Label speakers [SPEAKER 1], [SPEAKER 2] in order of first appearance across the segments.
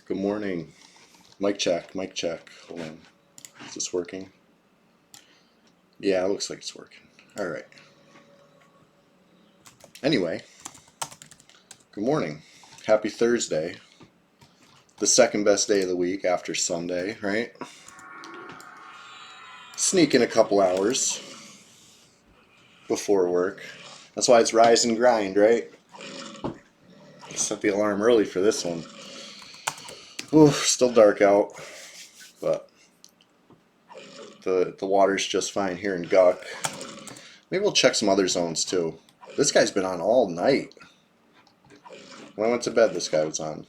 [SPEAKER 1] Good morning. Mic check, mic check. Hold on. Is this working? Yeah, it looks like it's working. Alright. Anyway, good morning. Happy Thursday. The second best day of the week after Sunday, right? Sneak in a couple hours before work. That's why it's rise and grind, right? Set the alarm early for this one. Ooh, still dark out, but the water's just fine here in Guck. Maybe we'll check some other zones too. This guy's been on all night. When I went to bed, this guy was on.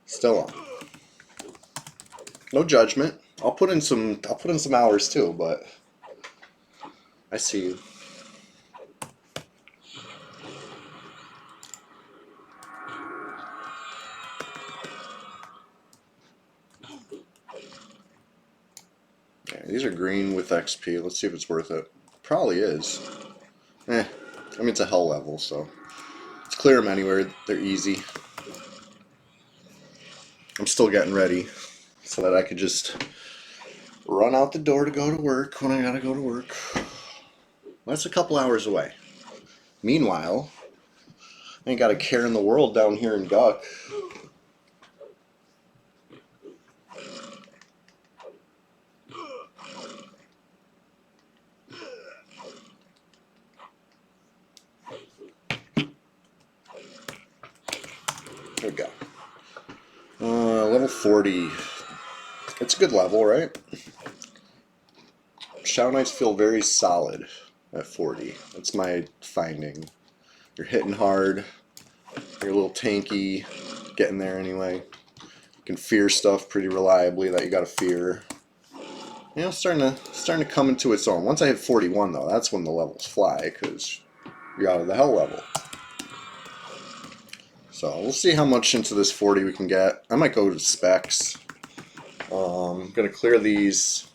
[SPEAKER 1] Still on. No judgment. I'll put in some hours too, but I see you. Yeah, these are green with XP. Let's see if it's worth it. Probably is. I mean, it's a hell level, so let's clear them anywhere. They're easy. I'm still getting ready so that I could just run out the door to go to work when I gotta go to work. That's a couple hours away. Meanwhile, I ain't got a care in the world down here in Guck. There we go. Level 40. It's a good level, right? Shadow Knights feel very solid at 40. That's my finding. You're hitting hard. You're a little tanky. Getting there anyway. You can fear stuff pretty reliably that you gotta fear. You know, starting to come into its own. Once I hit 41 though, that's when the levels fly, because you're out of the hell level. So we'll see how much into this 40 we can get. I might go to specs. I'm gonna clear these.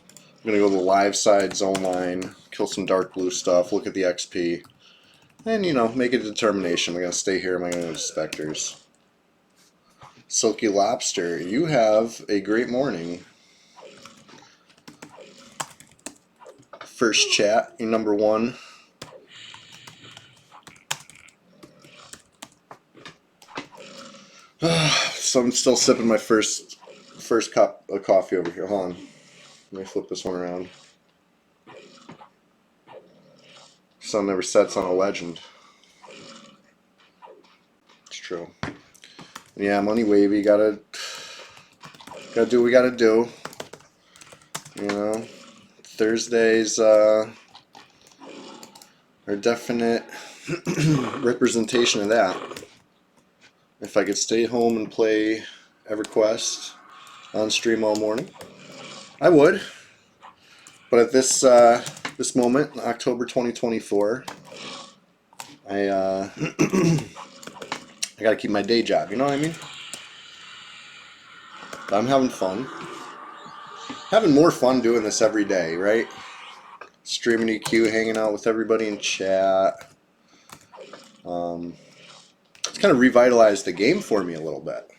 [SPEAKER 1] I'm gonna go to the live side zone line, kill some dark blue stuff, look at the XP, and make a determination. Am I gonna stay here? Am I gonna go to Spectres? Silky Lobster, you have a great morning. First chat, you're number one. So I'm still sipping my first cup of coffee over here. Hold on. Let me flip this one around. Sun never sets on a legend. It's true. Yeah, money wavy. Gotta do what we gotta do. Thursdays are definite representation of that. If I could stay home and play Everquest on stream all morning, I would. But at this moment, October 2024, I gotta keep my day job. You know what I mean? But I'm having fun. Having more fun doing this every day, right? Streaming EQ, hanging out with everybody in chat. It's kind of revitalized the game for me a little bit.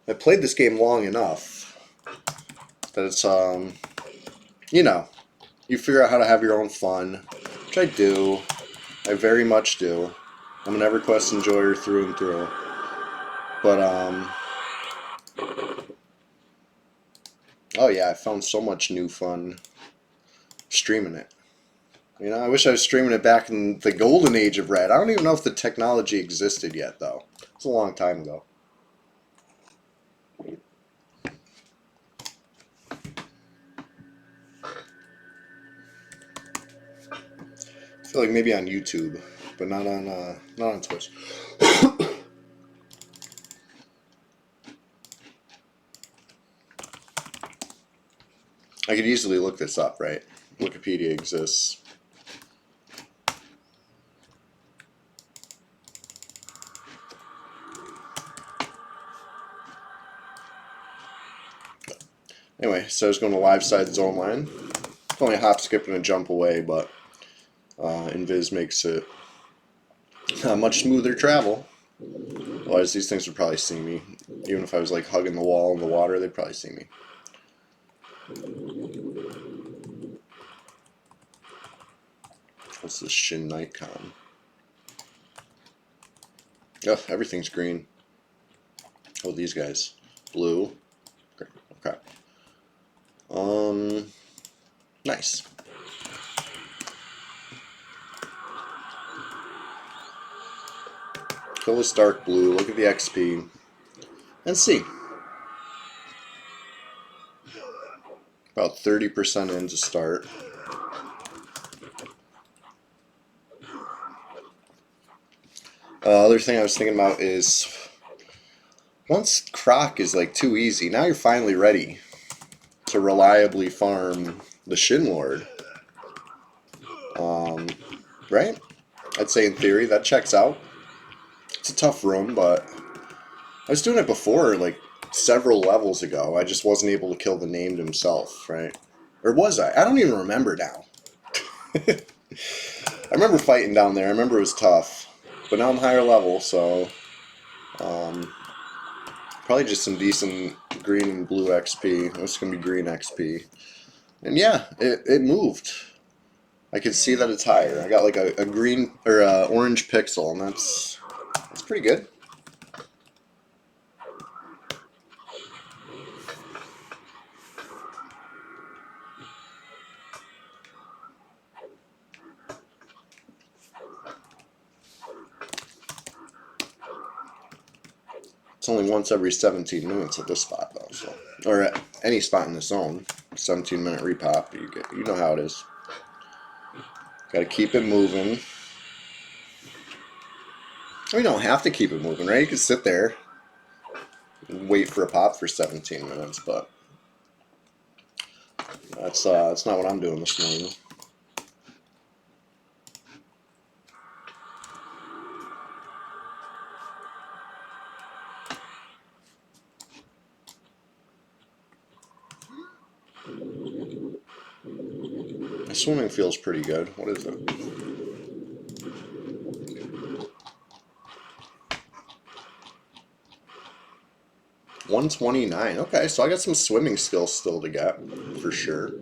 [SPEAKER 1] I played this game long enough that it's, you figure out how to have your own fun, which I do. I very much do. I'm an Everquest enjoyer through and through. But, oh yeah, I found so much new fun streaming it. I wish I was streaming it back in the golden age of Red. I don't even know if the technology existed yet, though. It's a long time ago. I feel like maybe on YouTube, but not on Twitch. I could easily look this up, right? Wikipedia exists. Anyway, so I was going to live side zone line. It's only a hop, skip, and a jump away, but Invis makes it much smoother travel. Otherwise, these things would probably see me. Even if I was like hugging the wall in the water, they'd probably see me. What's this Shin Nikon? Oh, everything's green. Oh, these guys. Blue. Okay. Nice. Kill this dark blue, look at the XP, and see. About 30% in to start. Other thing I was thinking about is, once Croc is like too easy, now you're finally ready to reliably farm the Shin Lord. Right? I'd say in theory that checks out. It's a tough room, but I was doing it before, like several levels ago. I just wasn't able to kill the named himself, right? Or was I? I don't even remember now. I remember fighting down there. I remember it was tough. But now I'm higher level, so probably just some decent green and blue XP. This is going to be green XP. And yeah, it moved. I can see that it's higher. I got like a green or orange pixel, and that's pretty good. It's only once every 17 minutes at this spot, though. So, or at any spot in the zone, 17-minute repop. You know how it is. Got to keep it moving. We don't have to keep it moving, right? You can sit there and wait for a pop for 17 minutes, but that's not what I'm doing this morning. The swimming feels pretty good. What is it? $129. Okay, so I got some swimming skills still to get, for sure.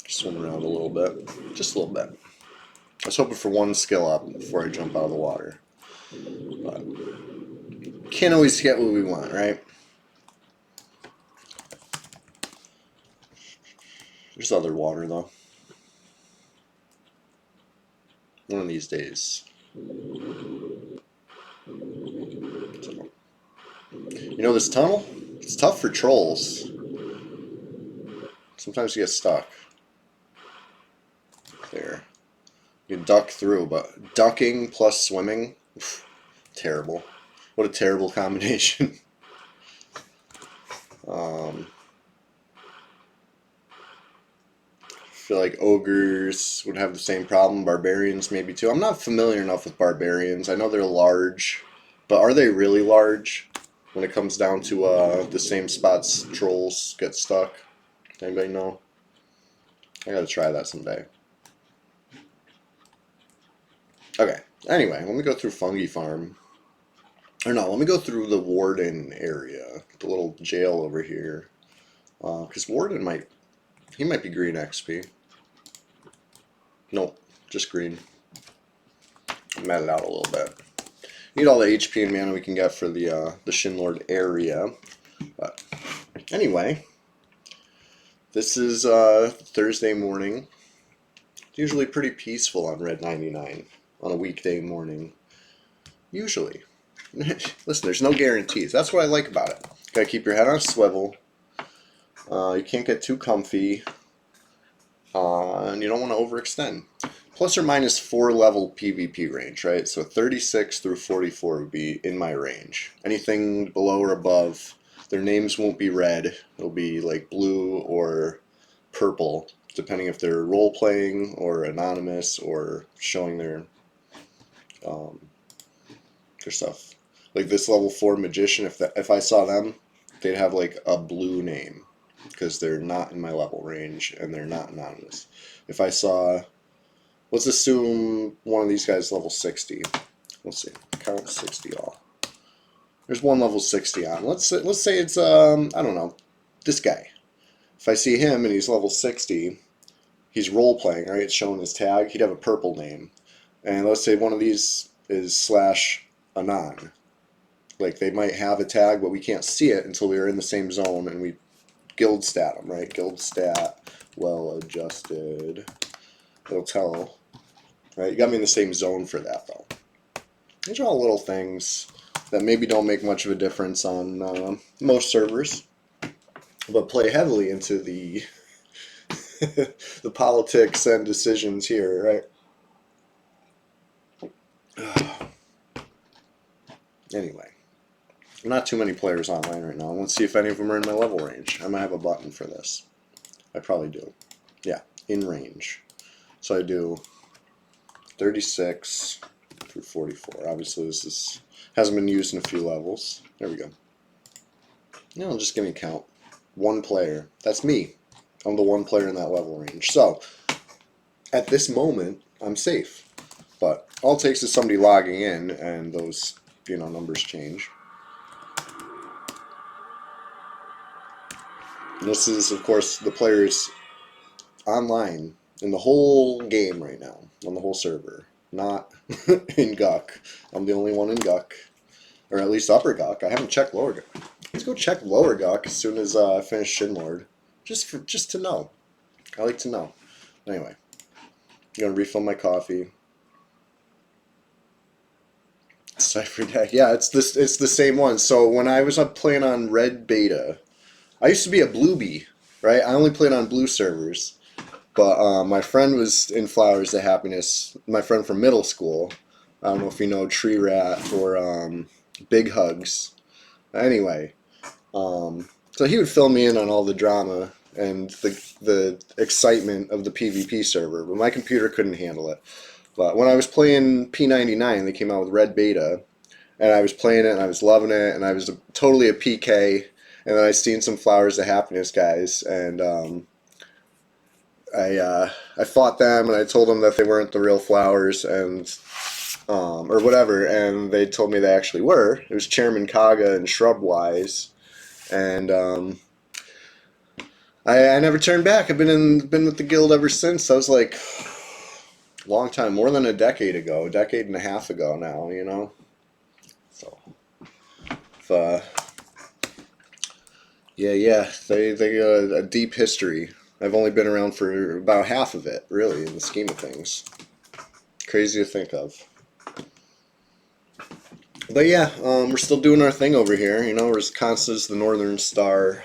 [SPEAKER 1] Swim around a little bit. Just a little bit. I was hoping for one skill up before I jump out of the water. But can't always get what we want, right? There's other water, though. One of these days. You know this tunnel? It's tough for trolls. Sometimes you get stuck. There. You can duck through, but ducking plus swimming, terrible. What a terrible combination. I feel like ogres would have the same problem. Barbarians maybe too. I'm not familiar enough with barbarians. I know they're large, but are they really large when it comes down to the same spots trolls get stuck? Anybody know? I gotta try that someday. Okay, anyway, let me go through Fungi Farm. Or no, let me go through the Warden area, the little jail over here. Because Warden might be green XP. Nope, just green. Mat it out a little bit. Need all the HP and mana we can get for the Shinlord area. But anyway, this is Thursday morning. It's usually pretty peaceful on Red 99 on a weekday morning. Usually. Listen, there's no guarantees. That's what I like about it. Gotta keep your head on a swivel. You can't get too comfy. And you don't want to overextend. Plus or minus 4 level PvP range, right? So 36 through 44 would be in my range. Anything below or above, their names won't be red. It'll be like blue or purple, depending if they're role-playing or anonymous or showing their stuff. Like this level 4 magician, if I saw them, they'd have like a blue name. because they're not in my level range and they're not anonymous. If I saw, let's assume one of these guys level 60. Let's see, count 60 all. There's one level 60 on. Let's say it's I don't know, this guy. If I see him and he's level 60, he's role playing, right? It's showing his tag. He'd have a purple name, and let's say one of these is slash anon. Like they might have a tag, but we can't see it until we are in the same zone and we guild stat them, right? Guild stat, well adjusted. It'll tell, right? You got me in the same zone for that though. These are all little things that maybe don't make much of a difference on most servers, but play heavily into the the politics and decisions here, right? Anyway, not too many players online right now. Let's see if any of them are in my level range. I might have a button for this. I probably do. Yeah, in range. So I do 36 through 44. Obviously, this hasn't been used in a few levels. There we go. Now, it'll just give me a count. One player. That's me. I'm the one player in that level range. So, at this moment, I'm safe. But all it takes is somebody logging in, and those, numbers change. And this is, of course, the players online in the whole game right now, on the whole server. Not in Guck. I'm the only one in Guck. Or at least Upper Guck. I haven't checked Lower Guck. Let's go check Lower Guck as soon as I finish Shinlord. Just to know. I like to know. Anyway. I'm gonna refill my coffee. Cypher deck. Yeah, it's the same one. So when I was playing on Red Beta, I used to be a Blue Bee, right? I only played on blue servers. But my friend was in Flowers of Happiness. My friend from middle school. I don't know if you know Tree Rat or Big Hugs. Anyway, so he would fill me in on all the drama and the excitement of the PvP server, but my computer couldn't handle it. But when I was playing p99, they came out with Red Beta, and I was playing it and I was loving it, and I was totally a PK. And then I seen some Flowers of Happiness guys, and I fought them and I told them that they weren't the real flowers and or whatever, and they told me they actually were. It was Chairman Kaga and Shrubwise, and I never turned back. I've been with the guild ever since. I was like long time, more than a decade ago, a decade and a half ago now. So, if, yeah, they a deep history. I've only been around for about half of it, really, in the scheme of things. Crazy to think of. But yeah, we're still doing our thing over here. We're as constant as the Northern Star.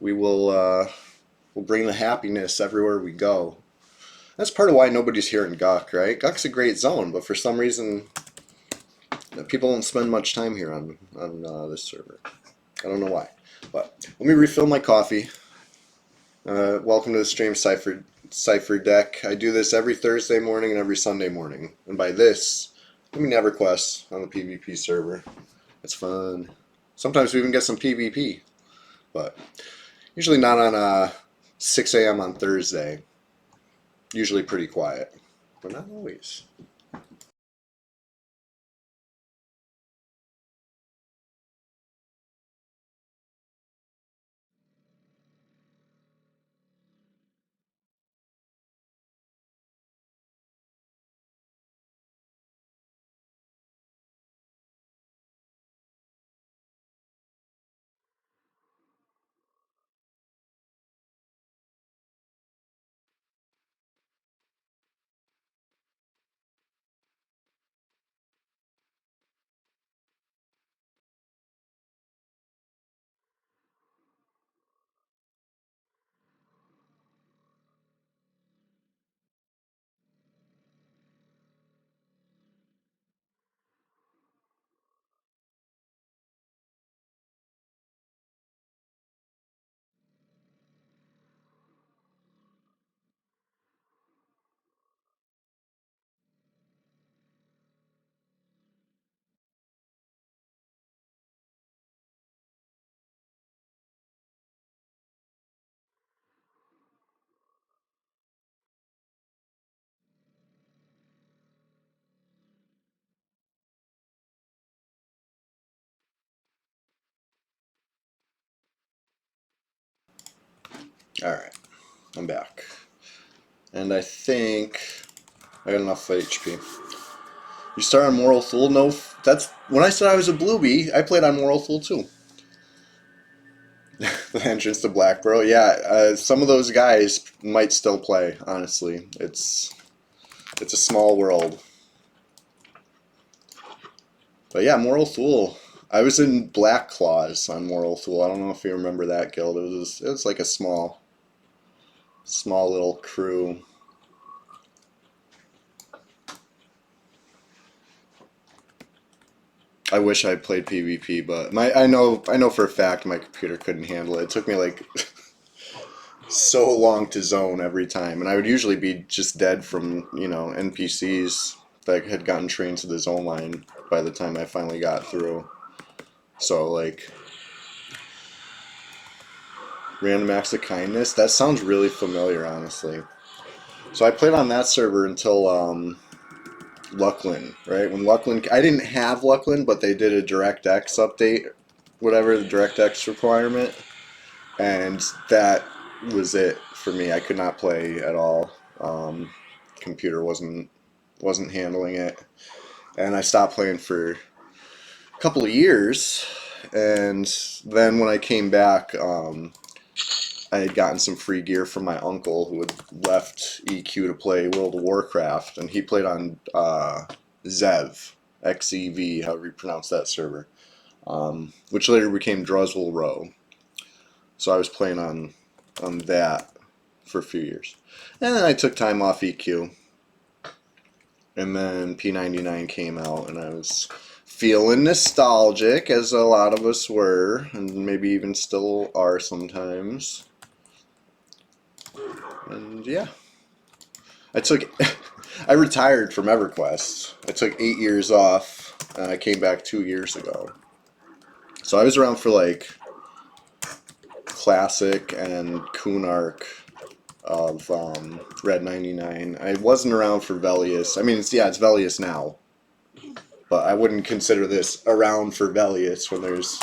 [SPEAKER 1] We will we'll bring the happiness everywhere we go. That's part of why nobody's here in Guk, right? Guk's a great zone, but for some reason, people don't spend much time here on this server. I don't know why. But let me refill my coffee. Welcome to the stream, Cypher Deck. I do this every Thursday morning and every Sunday morning. And by this, I mean Everquest on the PvP server. It's fun. Sometimes we even get some PvP. But usually not on 6 a.m. on Thursday. Usually pretty quiet. But not always. Alright, I'm back. And I think I got enough HP. You start on Moral Fool? No, that's when I said I was a Bluebee, I played on Moral Fool too. The entrance to Blackborough, yeah. Some of those guys might still play. Honestly, it's a small world. But yeah, Moral Fool. I was in Black Claws on Moral Fool. I don't know if you remember that guild. It was like a small little crew. I wish I played PvP, but I know for a fact my computer couldn't handle it. It took me like so long to zone every time, and I would usually be just dead from, you know, NPCs that had gotten trained to the zone line by the time I finally got through. So like random acts of kindness, that sounds really familiar, honestly. So I played on that server until Luckland, right? When Luckland, I didn't have Luckland, but they did a DirectX update, whatever the DirectX requirement, and that was it for me. I could not play at all. Computer wasn't handling it, and I stopped playing for a couple of years. And then when I came back, I had gotten some free gear from my uncle who had left EQ to play World of Warcraft, and he played on Zev, XEV, however you pronounce that server, which later became Druswell Row. So I was playing on that for a few years. And then I took time off EQ. And then p99 came out, and I was feeling nostalgic, as a lot of us were, and maybe even still are sometimes. And yeah. I retired from Everquest. I took 8 years off, and I came back 2 years ago. So I was around for like Classic and Kunark of Red 99. I wasn't around for Velius. I mean, it's Velius now, but I wouldn't consider this around for Velius when there's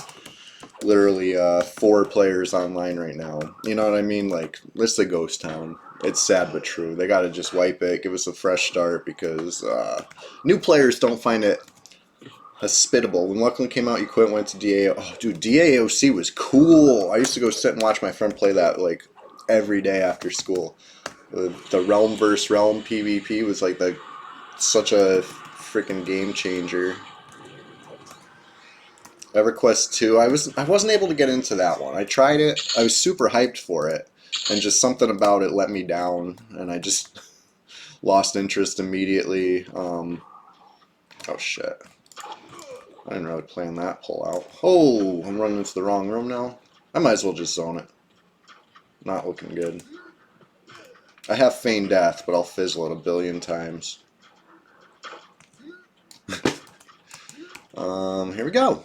[SPEAKER 1] literally 4 players online right now. You know what I mean? Like, this is a ghost town. It's sad but true. They gotta just wipe it, give us a fresh start, because new players don't find it hospitable. When Luckland came out, you quit, went to DAO. Oh, dude, DAOC was cool. I used to go sit and watch my friend play that like every day after school. The Realm vs. Realm PvP was like such a freaking game changer. Everquest 2, I wasn't able to get into that one. I tried it. I was super hyped for it, and just something about it let me down, and I just lost interest immediately. Oh shit. I didn't really plan that pull out. Oh, I'm running into the wrong room now. I might as well just zone it. Not looking good. I have feigned death, but I'll fizzle it a billion times. Here we go.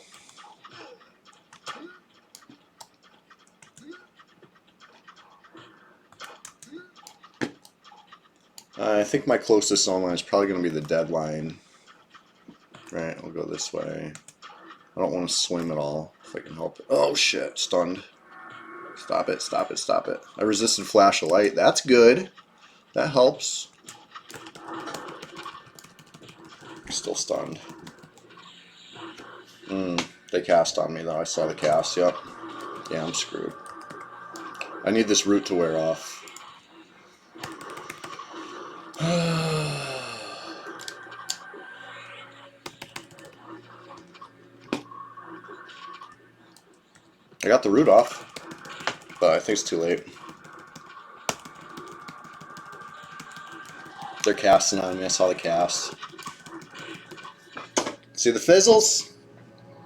[SPEAKER 1] I think my closest zone line is probably going to be the deadline. Right, I'll go this way. I don't want to swim at all, if I can help it. Oh shit, stunned. Stop it, stop it, stop it. I resisted flash of light. That's good. That helps. Still stunned. They cast on me though. I saw the cast, yep. Yeah, I'm screwed. I need this root to wear off. I got the root off, but I think it's too late. They're casting on me. I saw the cast. See the fizzles?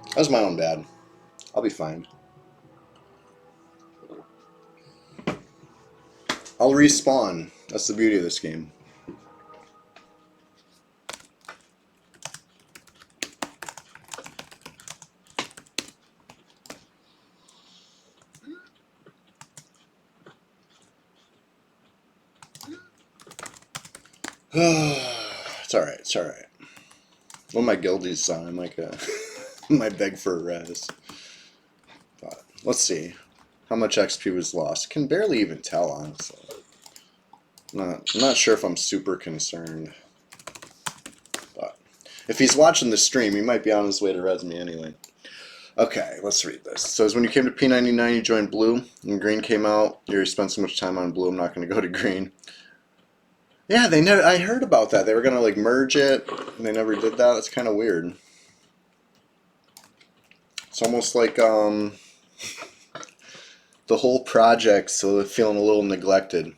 [SPEAKER 1] That was my own bad. I'll be fine. I'll respawn. That's the beauty of this game. It's alright, it's alright. One of my guildies on, I might beg for a res. But let's see. how much XP was lost. Can barely even tell, honestly. I'm not sure if I'm super concerned. But if he's watching the stream, he might be on his way to res me anyway. Okay, let's read this. It says, when you came to P99, you joined blue, and green came out. You already spent so much time on blue, I'm not going to go to green. Yeah, they never. I heard about that. They were going to, like, merge it, and they never did that. That's kind of weird. It's almost like, the whole project's feeling a little neglected.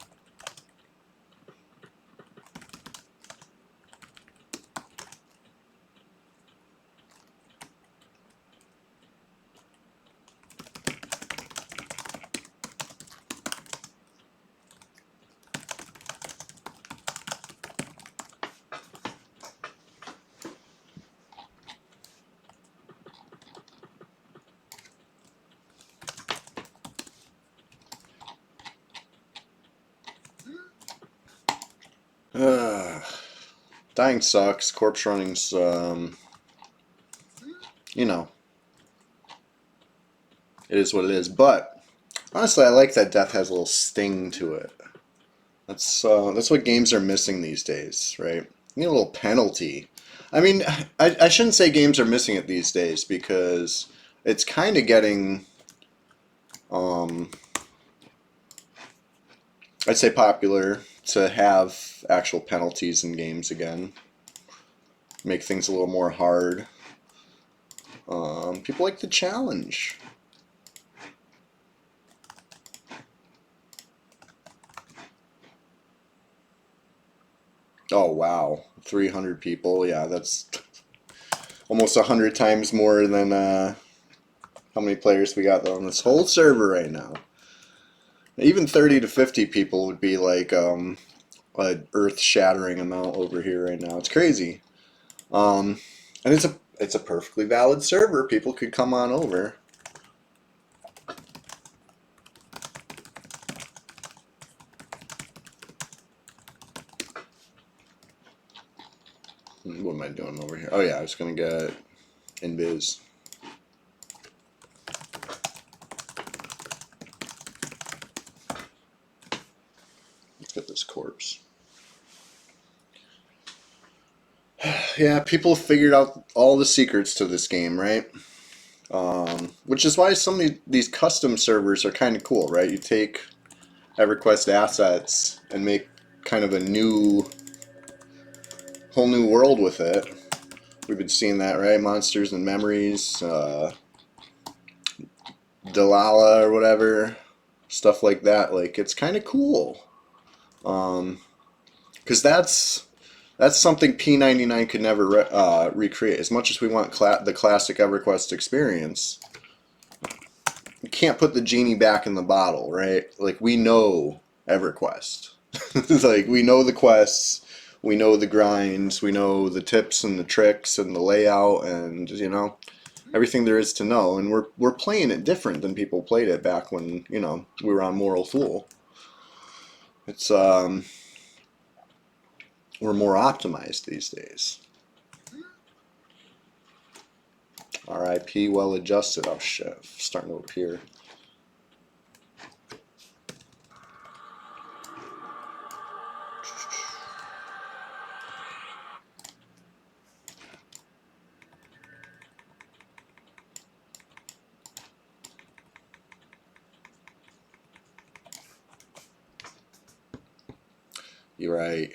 [SPEAKER 1] Dying sucks. Corpse running's, you know, it is what it is. But honestly, I like that death has a little sting to it. That's what games are missing these days, right? You need a little penalty. I mean, I shouldn't say games are missing it these days because it's kind of getting, I'd say, popular to have actual penalties in games again. Make things a little more hard. People like the challenge. Oh wow, 300 people. Yeah, that's almost 100 times more than how many players we got on this whole server right now. Even 30 to 50 people would be like an earth-shattering amount over here right now. It's crazy. And it's a perfectly valid server. People could come on over. What am I doing over here? Oh yeah, I was gonna get Invis. Let's get this corpse. Yeah, people figured out all the secrets to this game, right? Which is why some of these custom servers are kind of cool, right? You take Everquest assets and make kind of a whole new world with it. We've been seeing that, right? Monsters and Memories, Delilah or whatever, stuff like that. Like, it's kind of cool. Because that's something P99 could never recreate. As much as we want the classic EverQuest experience, you can't put the genie back in the bottle, right? Like, we know EverQuest. Like, we know the quests, we know the grinds, we know the tips and the tricks and the layout and, you know, everything there is to know. And we're playing it different than people played it back when, you know, we were on Moral Fool. It's, we're more optimized these days. RIP, well adjusted. Oh shit, starting to appear. You're right.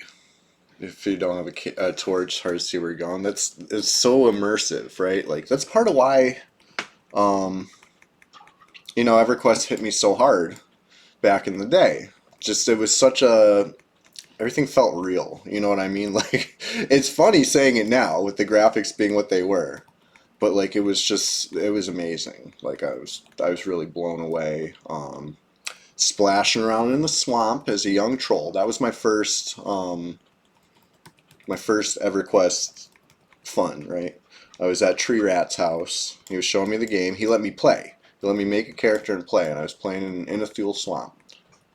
[SPEAKER 1] If you don't have a torch, it's hard to see where you're going. It's so immersive, right? Like, that's part of why, you know, EverQuest hit me so hard back in the day. Just, it was such a, everything felt real. You know what I mean? Like, it's funny saying it now with the graphics being what they were, but like, it was amazing. Like, I was really blown away. Splashing around in the swamp as a young troll. That was my first EverQuest fun, right? I was at Tree Rat's house. He was showing me the game. He let me play. He let me make a character and play, and I was playing in a fuel swamp.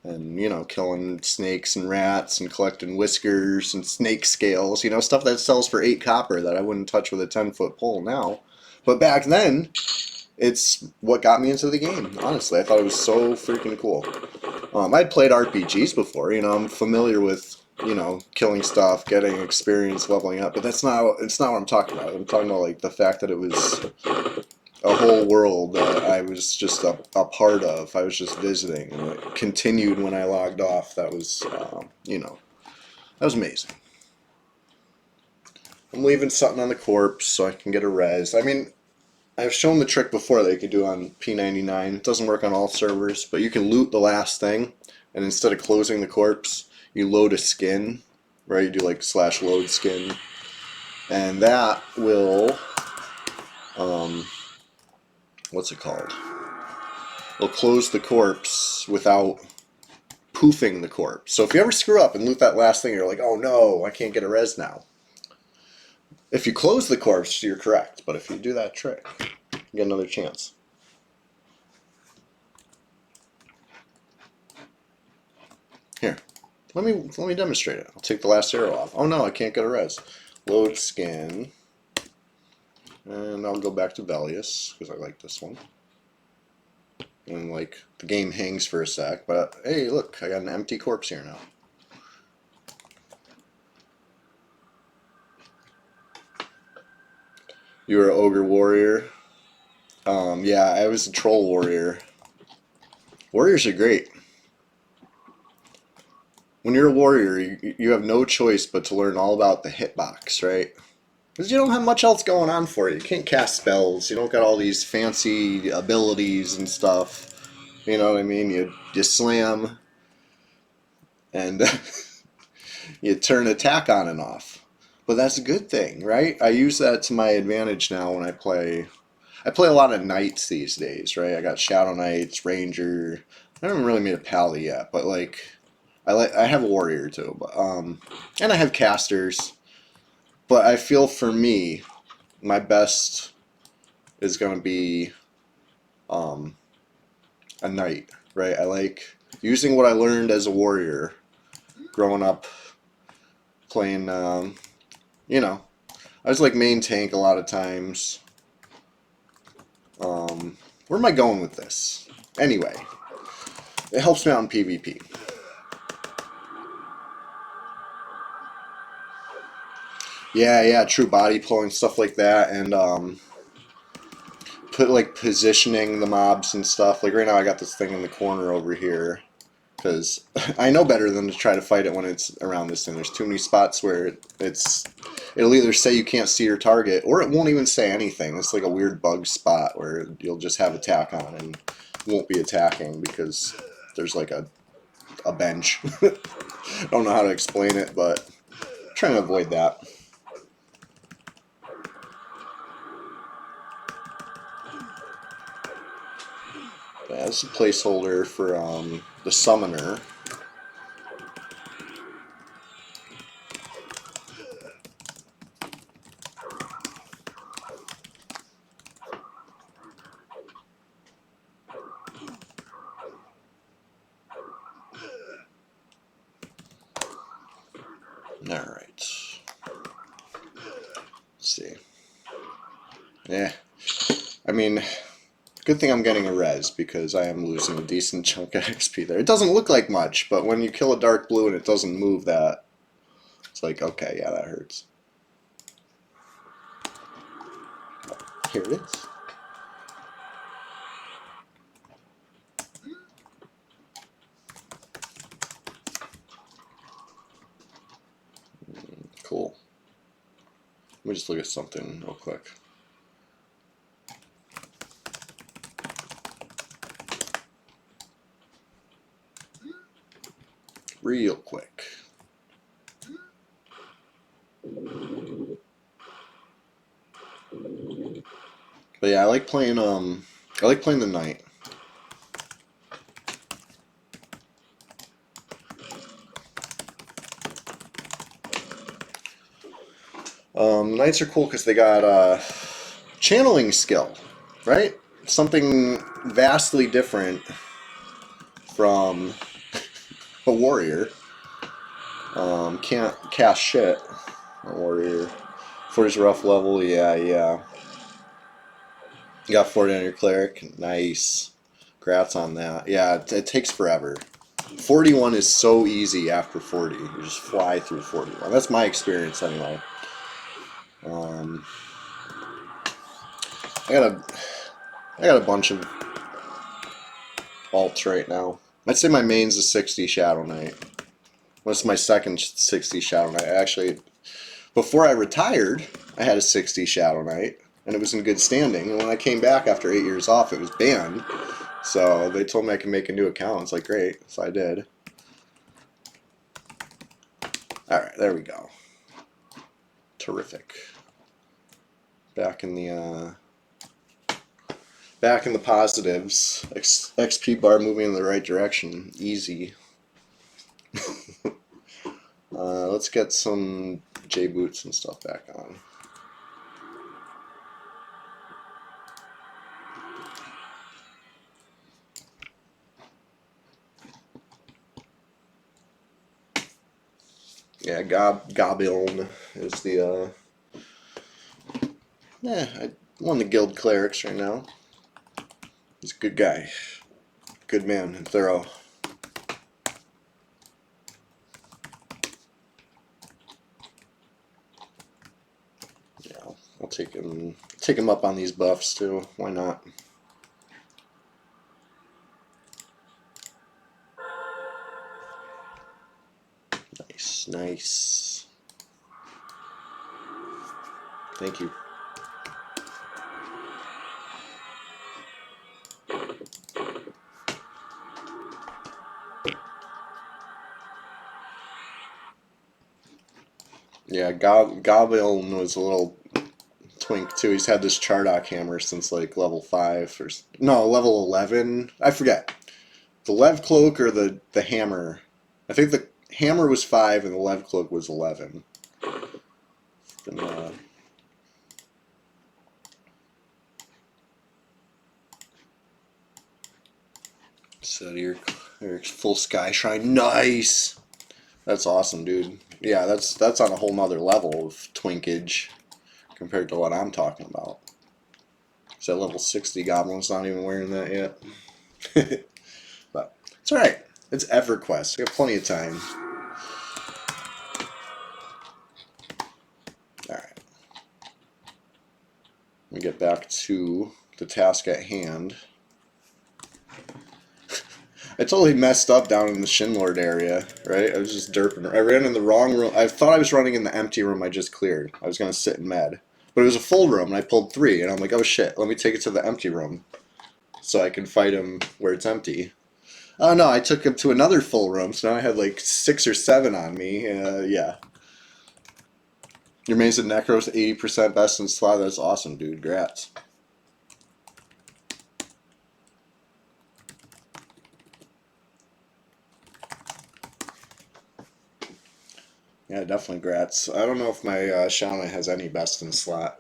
[SPEAKER 1] And, you know, killing snakes and rats and collecting whiskers and snake scales, you know, stuff that sells for 8 copper that I wouldn't touch with a 10-foot pole now. But back then, it's what got me into the game. Honestly, I thought it was so freaking cool. I'd played RPGs before, you know. I'm familiar with, you know, killing stuff, getting experience, leveling up, but that's not. It's not what I'm talking about. I'm talking about like the fact that it was a whole world that I was just a part of. I was just visiting, and it continued when I logged off. That was, you know, that was amazing. I'm leaving something on the corpse so I can get a res. I mean, I've shown the trick before that you could do on p99. It doesn't work on all servers, but you can loot the last thing, and instead of closing the corpse, you load a skin, right? You do like /load skin, and that will, what's it called? It'll close the corpse without poofing the corpse. So if you ever screw up and loot that last thing, you're like, oh no, I can't get a res now. If you close the corpse, you're correct, but if you do that trick, you get another chance. Here, let me demonstrate it. I'll take the last arrow off. Oh no, I can't get a res. Load skin, and I'll go back to Velius because I like this one. And like the game hangs for a sec, but hey, look, I got an empty corpse here now. You were an ogre warrior. Yeah, I was a troll warrior. Warriors are great. When you're a warrior, you have no choice but to learn all about the hitbox, right? Because you don't have much else going on for you. You can't cast spells. You don't got all these fancy abilities and stuff. You know what I mean? You slam and you turn attack on and off. But that's a good thing, right? I use that to my advantage now when I play. I play a lot of knights these days, right? I got Shadow Knights, Ranger. I haven't really made a pally yet, but like I have a warrior too, but and I have casters. But I feel for me, my best is gonna be a knight, right? I like using what I learned as a warrior, growing up playing. You know, I was like main tank a lot of times. Where am I going with this? Anyway, it helps me out in PvP. Yeah, true body pulling, stuff like that, and put like positioning the mobs and stuff. Like right now, I got this thing in the corner over here because I know better than to try to fight it when it's around this thing. There's too many spots where it'll either say you can't see your target or it won't even say anything. It's like a weird bug spot where you'll just have attack on and won't be attacking because there's like a bench. I don't know how to explain it, but I'm trying to avoid that. Yeah, this is a placeholder for the summoner. Alright. Let's see. Yeah. I mean, good thing I'm getting a res because I am losing a decent chunk of XP there. It doesn't look like much, but when you kill a dark blue and it doesn't move that, it's like, okay, yeah, that hurts. Here it is. Cool. Let me just look at something real quick. Real quick. But yeah, I like playing the knight. Knights are cool because they got channeling skill, right? Something vastly different from a warrior. Can't cast shit. A warrior. For his rough level, yeah. You got 40 on your cleric. Nice. Congrats on that. Yeah, it takes forever. 41 is so easy after 40. You just fly through 41. That's my experience anyway. I got a bunch of alts right now. I'd say my main's a 60 Shadow Knight. That's my second 60 Shadow Knight. Actually, before I retired, I had a 60 Shadow Knight, and it was in good standing. And when I came back after 8 years off, it was banned. So they told me I could make a new account. It's like, great. So I did. Alright, there we go. Terrific. Back in the positives. XP bar moving in the right direction. Easy. Let's get some J boots and stuff back on. Yeah, Gobiln is the one of the guild clerics right now. He's a good guy. Good man and thorough. Yeah, I'll take him up on these buffs too. Why not? Nice, nice. Thank you. Yeah, Goblin was a little twink too. He's had this Chardock hammer since like level 5 or no, level 11. I forget. The Lev Cloak or the hammer. I think the hammer was 5 and the Lev Cloak was 11. And, so your full sky shine. Nice. That's awesome, dude. Yeah, that's on a whole nother level of twinkage compared to what I'm talking about. So level 60 Goblin's not even wearing that yet. But it's alright. It's Everquest. We have plenty of time. Alright. Let me get back to the task at hand. I totally messed up down in the Shinlord area, right? I was just derping. I ran in the wrong room. I thought I was running in the empty room I just cleared. I was going to sit in med. But it was a full room, and I pulled 3. And I'm like, oh shit, let me take it to the empty room so I can fight him where it's empty. Oh no, I took him to another full room, so now I had like 6 or 7 on me. Yeah. Your main's at Necros, 80% best in slot. That's awesome, dude. Grats. Yeah, definitely grats. I don't know if my Shauna has any best in slot,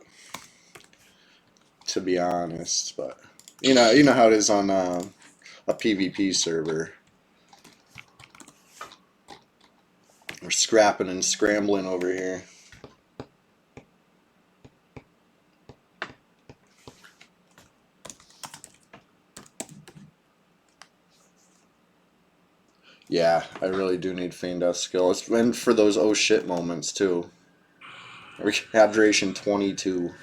[SPEAKER 1] to be honest, but you know how it is on a PvP server. We're scrapping and scrambling over here. Yeah, I really do need Feign Death skill. And for those oh shit moments too. Abjuration 22.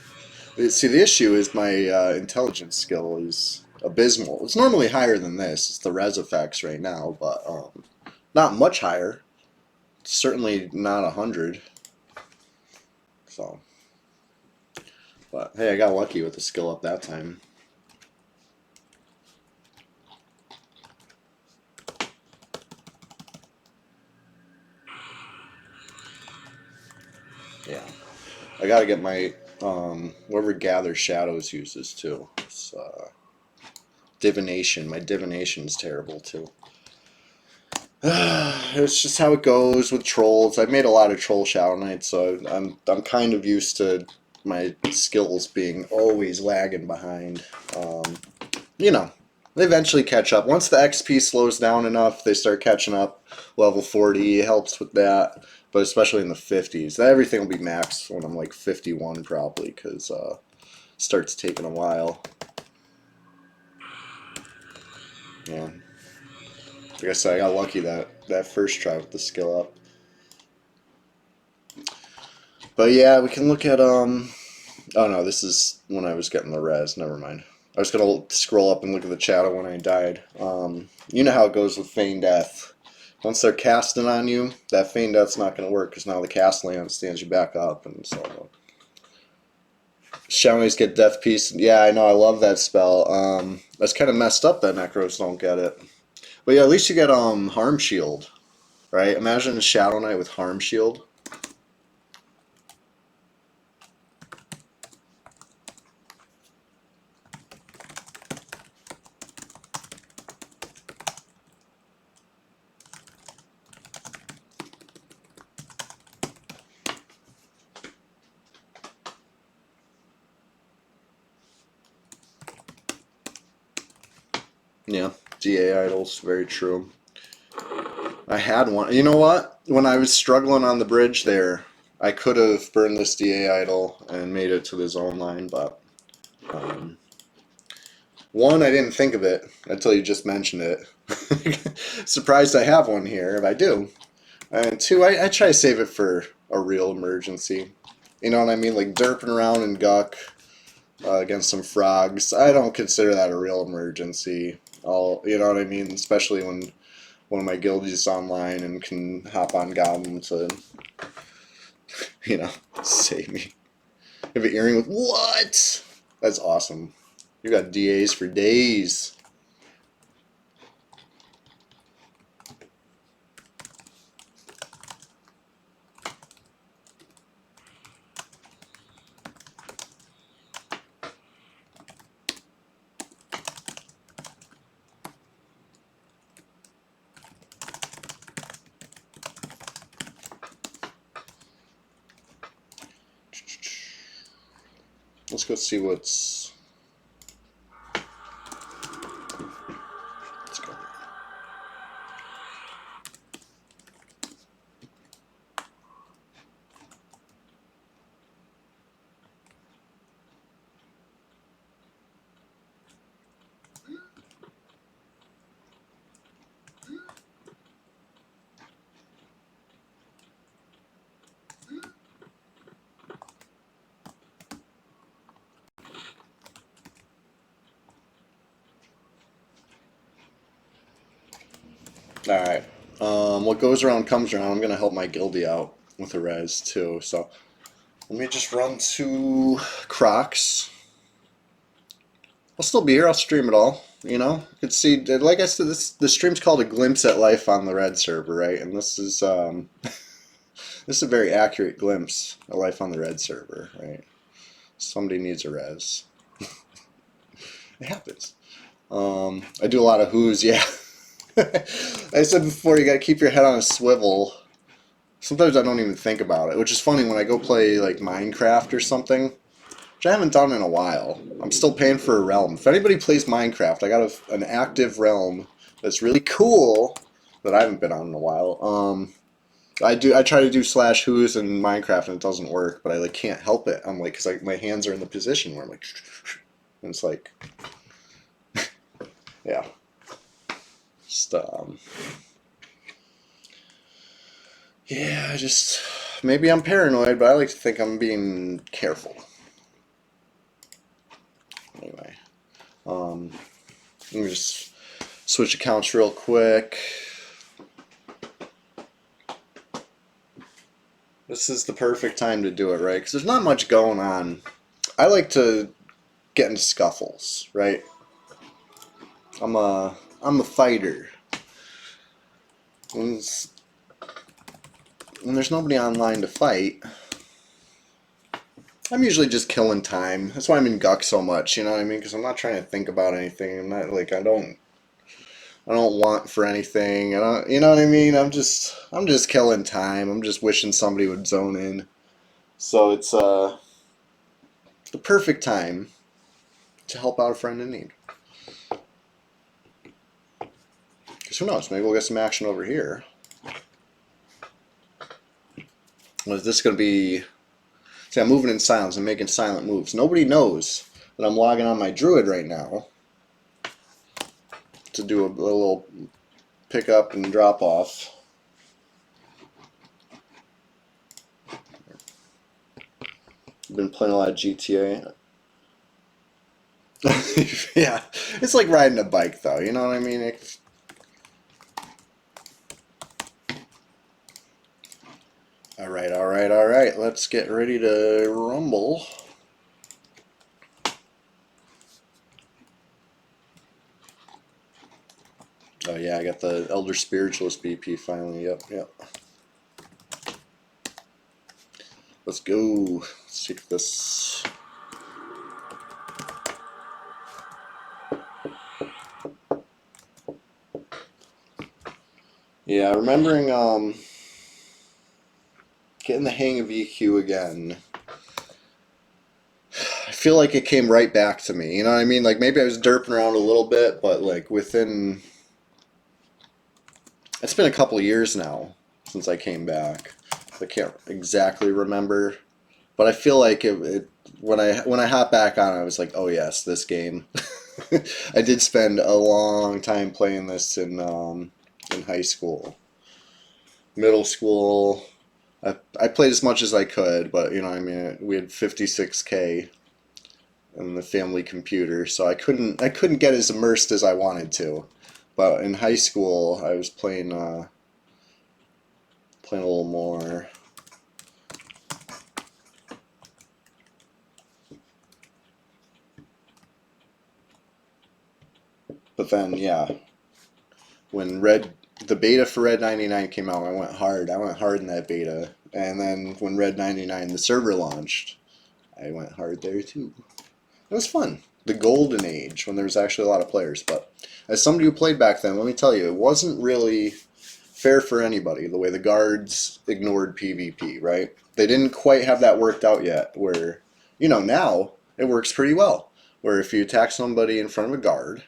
[SPEAKER 1] See, the issue is my intelligence skill is abysmal. It's normally higher than this. It's the res effects right now, but not much higher. Certainly not 100. So, but hey, I got lucky with the skill up that time. Yeah, I gotta get my whoever Gather Shadows uses too. It's, divination. My divination's terrible too. It's just how it goes with trolls. I've made a lot of troll Shadow Knights, so I'm kind of used to my skills being always lagging behind. You know, they eventually catch up. Once the XP slows down enough, they start catching up. Level 40 helps with that, but especially in the 50s. Everything will be maxed when I'm like 51 probably, because it starts taking a while. Yeah. Like I said, I got lucky that first try with the skill up. But yeah, we can look at oh no, this is when I was getting the res. Never mind. I was gonna scroll up and look at the chat when I died. You know how it goes with feign death. Once they're casting on you, that feign death's not gonna work because now the cast land stands you back up, and so Shinies get death piece. Yeah, I know. I love that spell. That's kind of messed up that Necros don't get it. But yeah, at least you get harm shield, right? Imagine a Shadow Knight with harm shield. Yeah, DA idols, very true. I had one. You know what? When I was struggling on the bridge there, I could have burned this DA idol and made it to the zone line, but one, I didn't think of it until you just mentioned it. Surprised I have one here, if I do. And two, I try to save it for a real emergency. You know what I mean? Like derping around in Guck against some frogs. I don't consider that a real emergency. You know what I mean? Especially when one of my guildies is online and can hop on Goblin to, save me. You have an earring with what? That's awesome. You got DAs for days. Let's go see what's. Let's go. All right. What goes around comes around. I'm gonna help my guildie out with a res too. So let me just run to Crocs. I'll still be here. I'll stream it all. You could see. Like I said, the stream's called a glimpse at life on the red server, right? And this is this is a very accurate glimpse at life on the red server, right? Somebody needs a res. It happens. I do a lot of who's, yeah. I said before, you gotta keep your head on a swivel. Sometimes I don't even think about it, which is funny when I go play like Minecraft or something, which I haven't done in a while. I'm still paying for a realm. If anybody plays Minecraft, I got an active realm that's really cool that I haven't been on in a while. I try to do slash who's in Minecraft and it doesn't work, but I like can't help it. I'm like, because like my hands are in the position where I'm like, and it's like, yeah. Just, yeah, maybe I'm paranoid, but I like to think I'm being careful. Anyway, let me just switch accounts real quick. This is the perfect time to do it, right? Because there's not much going on. I like to get into scuffles, right? I'm a fighter. When there's nobody online to fight, I'm usually just killing time. That's why I'm in Guck so much, you know what I mean? Because I'm not trying to think about anything. I'm not like I don't want for anything. You know what I mean? I'm just killing time. I'm just wishing somebody would zone in. So it's the perfect time to help out a friend in need. Because who knows? Maybe we'll get some action over here. Is this going to be... See, I'm moving in silence. I'm making silent moves. Nobody knows that I'm logging on my druid right now to do a little pick up and drop off. Been playing a lot of GTA. Yeah, it's like riding a bike, though. You know what I mean? All right, all right, all right. Let's get ready to rumble. Oh yeah, I got the Elder Spiritualist BP finally. Yep, yep. Let's go. Let's see if this. Yeah, remembering getting the hang of EQ again. I feel like it came right back to me. You know what I mean? Like maybe I was derping around a little bit, but like within. It's been a couple of years now since I came back. I can't exactly remember, but I feel like when I hop back on, I was like, oh yes, this game. I did spend a long time playing this in high school, middle school. I played as much as I could, but you know, I mean, we had 56K on the family computer, so I couldn't get as immersed as I wanted to. But in high school, I was playing a little more. But then, yeah, when the beta for Red 99 came out, I went hard. I went hard in that beta. And then when Red 99, the server launched, I went hard there too. It was fun. The golden age, when there was actually a lot of players. But as somebody who played back then, let me tell you, it wasn't really fair for anybody, the way the guards ignored PvP, right? They didn't quite have that worked out yet, where, you know, now it works pretty well. Where if you attack somebody in front of a guard,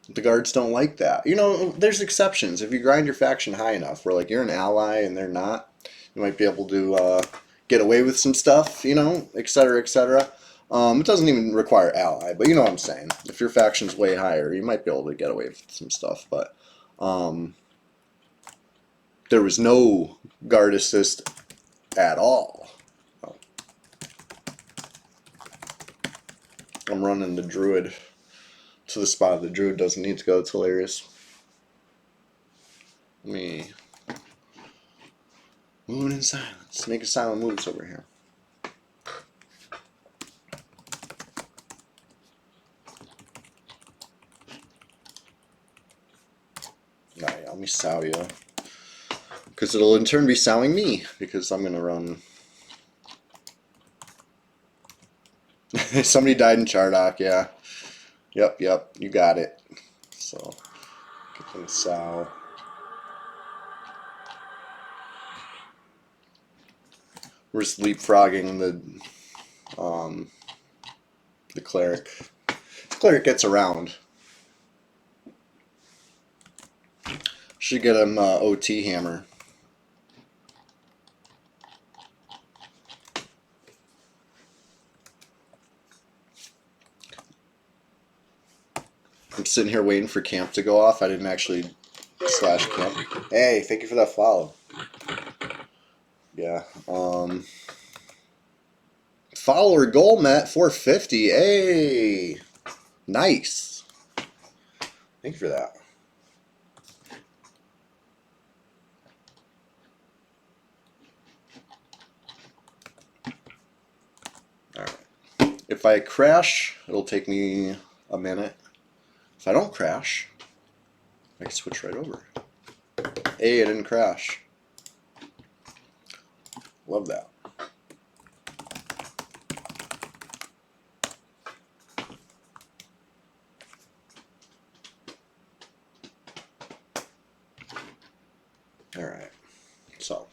[SPEAKER 1] the guards don't like that. You know, there's exceptions. If you grind your faction high enough, where like you're an ally and they're not, you might be able to get away with some stuff, you know, etc., etc. It doesn't even require ally, but you know what I'm saying. If your faction's way higher, you might be able to get away with some stuff. But there was no guard assist at all. I'm running the druid to the spot the druid doesn't need to go. It's hilarious. Let me move in silence. Make a silent moves over here. Alright, let me sow you. Because it'll in turn be sowing me, because I'm going to run. Somebody died in Chardock, yeah. Yep, you got it. So, get them sow. We're just leapfrogging the cleric. The cleric gets around. Should get him OT hammer. I'm sitting here waiting for camp to go off. I didn't actually slash camp. Hey, thank you for that follow. Yeah. Follower goal, Matt, 450. Hey, nice. Thank you for that. All right. If I crash, it'll take me a minute. If I don't crash, I can switch right over. Hey, I didn't crash. Love that. All right. So,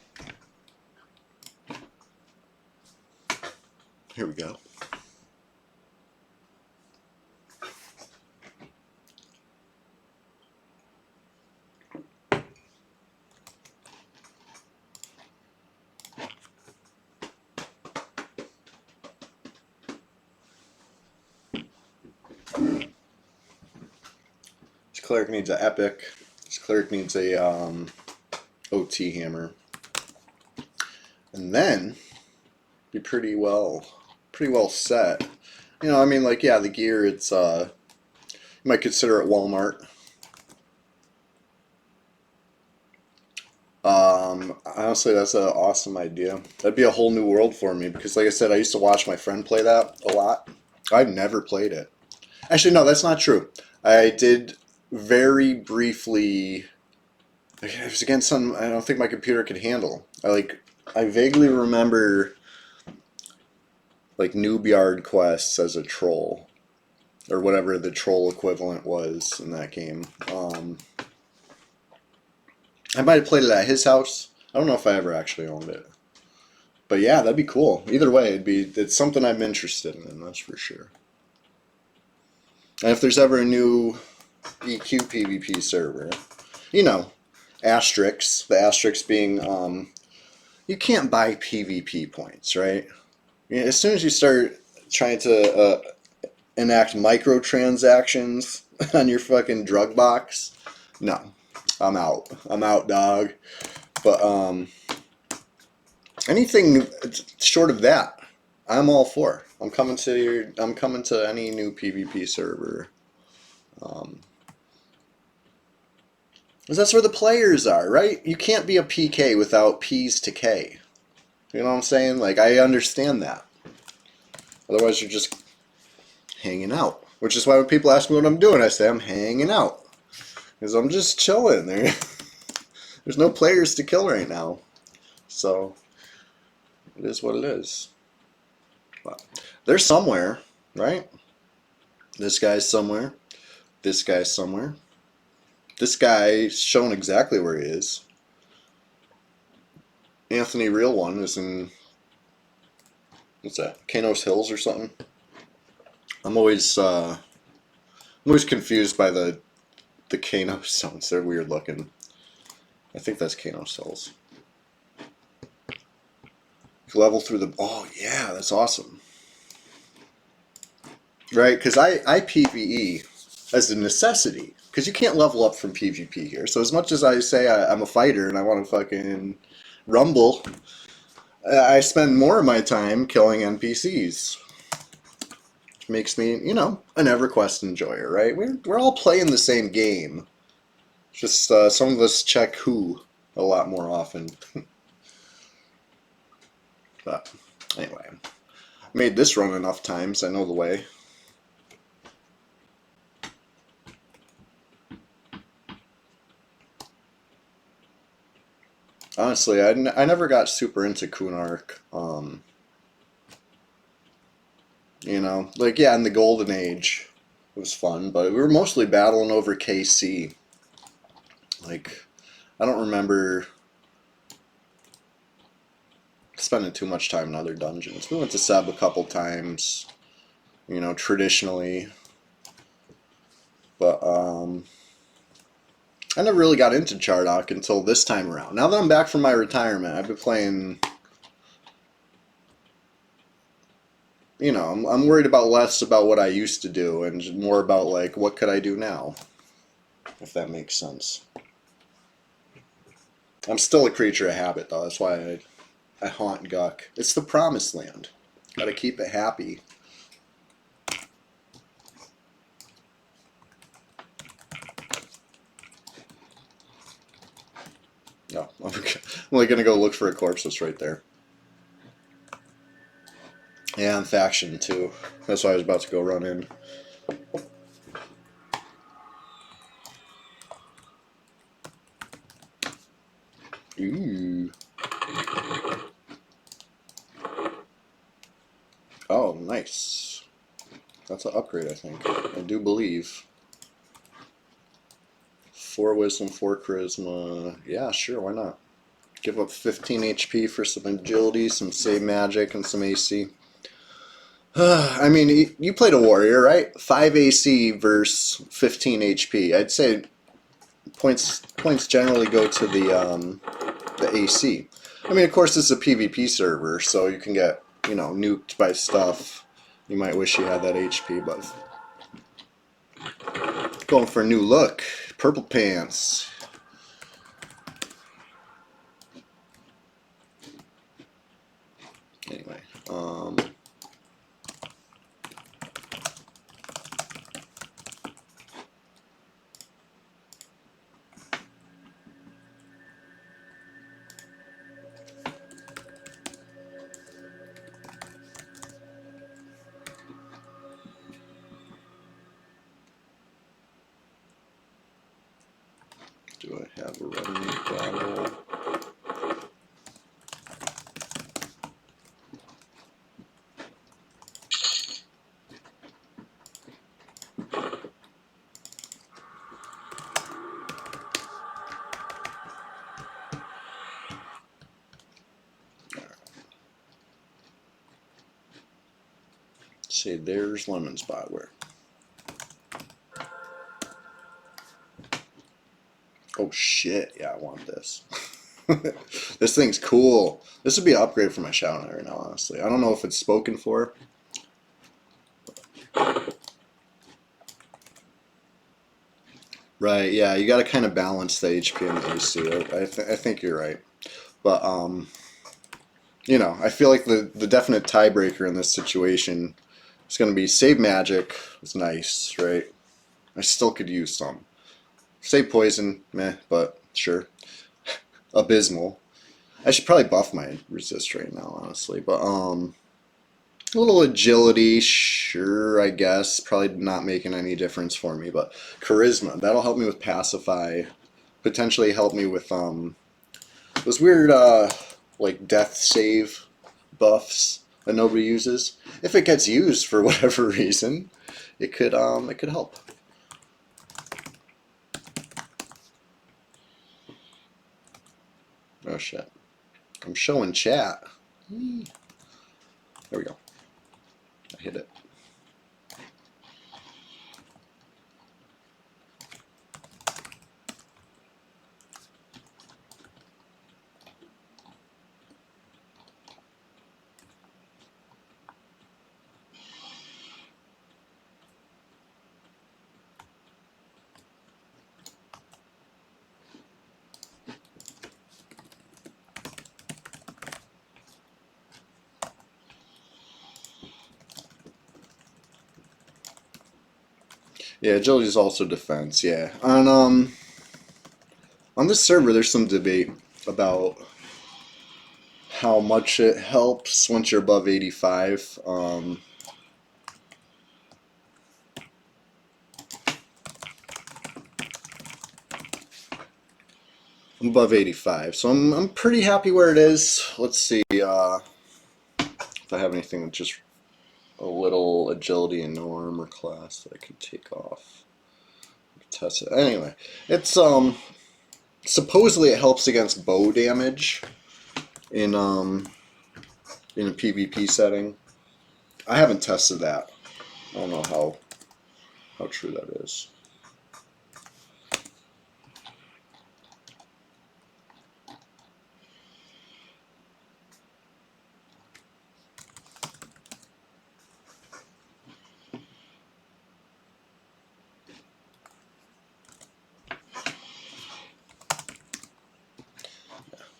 [SPEAKER 1] here we go. cleric needs an epic. This cleric needs a OT hammer. And then be pretty well set. You know, I mean, like, yeah, the gear, it's you might consider it Walmart. Honestly, that's an awesome idea. That'd be a whole new world for me because, like I said, I used to watch my friend play that a lot. I've never played it. Actually, no, that's not true. I did very briefly. It was against something I don't think my computer could handle. I vaguely remember like noob yard quests as a troll, or whatever the troll equivalent was in that game. I might have played it at his house. I don't know if I ever actually owned it. But yeah, that'd be cool. Either way, it's something I'm interested in, that's for sure. And if there's ever a new EQ PvP server, you know, asterisks, the asterisks being, you can't buy PvP points, right? As soon as you start trying to enact microtransactions on your fucking drug box, no, I'm out. I'm out, dog. But anything short of that, I'm all for. I'm coming to any new PvP server. Because that's where the players are, right? You can't be a PK without P's to K. You know what I'm saying? Like, I understand that. Otherwise, you're just hanging out. Which is why when people ask me what I'm doing, I say I'm hanging out. Because I'm just chilling there. There's no players to kill right now. So, it is what it is. But they're somewhere, right? This guy's somewhere. This guy's somewhere. This guy's shown exactly where he is. Anthony Real One is in, what's that? Kanos Hills or something. I'm always confused by the Kanos stones. They're weird looking. I think that's Kanos Hills. Level through the. Oh yeah, that's awesome. Right, because I PvE as a necessity. Because you can't level up from PvP here. So as much as I say I'm a fighter and I want to fucking rumble, I spend more of my time killing NPCs. Which makes me, you know, an Everquest enjoyer, right? We're all playing the same game. Just some of us check who a lot more often. But anyway, I made this run enough times. I know the way. Honestly, I never got super into Kunark. You know, like, yeah, in the Golden Age, it was fun, but we were mostly battling over KC. Like, I don't remember spending too much time in other dungeons. We went to Seb a couple times, you know, traditionally. But, I never really got into Chardok until this time around. Now that I'm back from my retirement, I've been playing. You know, I'm worried about less about what I used to do and more about, like, what could I do now, if that makes sense. I'm still a creature of habit, though. That's why I haunt Guck. It's the promised land. Gotta keep it happy. No, I'm only gonna go look for a corpse that's right there. Yeah, and faction too. That's why I was about to go run in. Ooh. Oh, nice. That's an upgrade, I think. I do believe. 4 wisdom, 4 charisma. Yeah, sure, why not? Give up 15 HP for some agility, some save magic, and some AC. I mean, you played a warrior, right? 5 AC versus 15 HP. I'd say points generally go to the AC. I mean, of course, this is a PvP server, so you can get, you know, nuked by stuff. You might wish you had that HP, but Going for a new look. Purple pants. Anyway, do I have a running bottle? See, there's lemon spotware. Oh shit, yeah, I want this. This thing's cool. This would be an upgrade for my shower right now, honestly. I don't know if it's spoken for. Right, yeah, you got to kind of balance the HP and the AC. I think you're right. But, you know, I feel like the definite tiebreaker in this situation is going to be save magic. It's nice, right? I still could use some. Save poison, meh, but sure. Abysmal. I should probably buff my resist right now, honestly. But a little agility, sure, I guess. Probably not making any difference for me, but charisma, that'll help me with pacify. Potentially help me with those weird like death save buffs that nobody uses. If it gets used for whatever reason, it could help. Oh shit. I'm showing chat. There we go. I hit it. Yeah, agility is also defense. Yeah, on this server, there's some debate about how much it helps once you're above 85. I'm above 85, so I'm pretty happy where it is. Let's see if I have anything with just a little agility and no armor class that I could take off. Test it. Anyway, it's supposedly it helps against bow damage in a PvP setting. I haven't tested that. I don't know how true that is.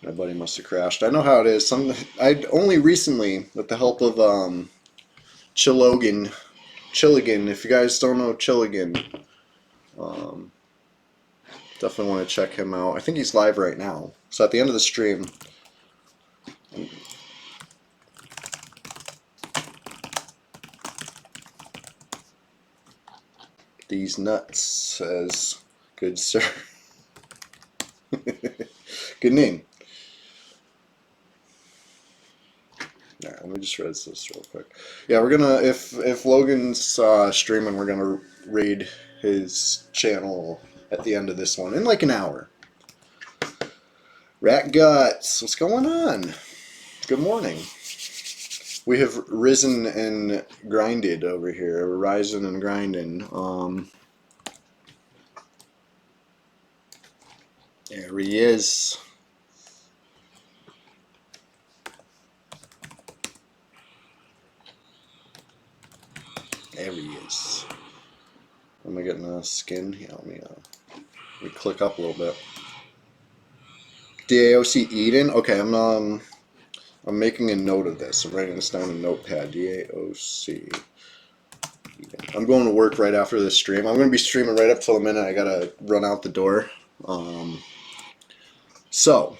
[SPEAKER 1] My buddy must have crashed. I know how it is. I only recently, with the help of Chilligan, if you guys don't know Chilligan, um, definitely want to check him out. I think he's live right now. So at the end of the stream, these nuts, says good sir. Good name. Yeah, let me just read this real quick. Yeah, we're gonna if Logan's streaming, we're gonna raid his channel at the end of this one in like an hour. Rat Guts, what's going on? Good morning. We have risen and grinded over here. We're rising and grinding. There he is. There he is. Am I getting a skin? Yeah, let me click up a little bit. DAOC Eden. Okay, I'm making a note of this. I'm writing this down in Notepad. DAOC. I'm going to work right after this stream. I'm going to be streaming right up till the minute I gotta run out the door. So,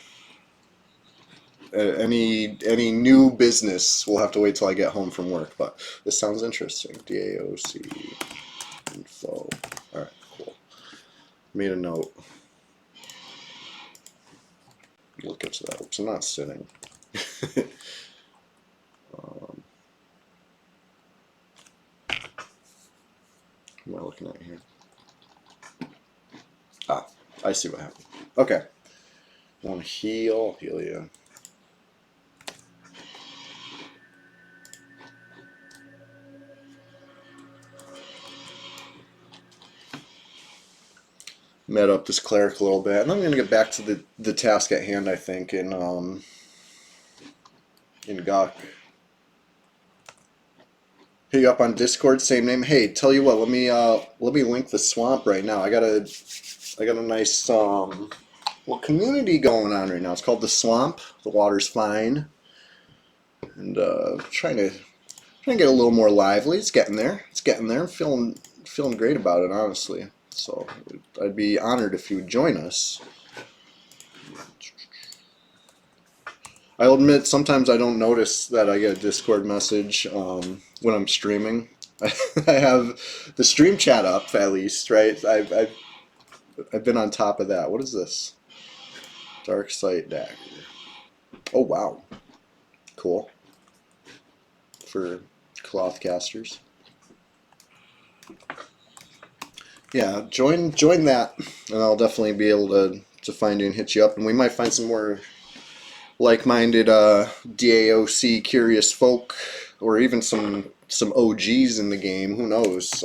[SPEAKER 1] any new business, we'll have to wait till I get home from work. But this sounds interesting. DAOC info. All right, cool. Made a note. Look into that. Oops, I'm not sitting. What am I looking at here? Ah, I see what happened. Okay. Want to heal you. Met up this cleric a little bit, and I'm going to get back to the task at hand, I think, in Gok. Hit you up on Discord, same name. Hey, tell you what, let me link the swamp right now. I got a nice community going on right now. It's called the Swamp. The water's fine, and trying to get a little more lively. It's getting there. I'm feeling great about it, honestly. So I'd be honored if you would join us. I'll admit, sometimes I don't notice that I get a Discord message when I'm streaming. I have the stream chat up, at least, right? I've been on top of that. What is this? Dark Sight Dagger. Oh, wow. Cool. For cloth casters. Yeah, join that, and I'll definitely be able to find you and hit you up, and we might find some more like-minded DAOC curious folk, or even some OGs in the game. Who knows?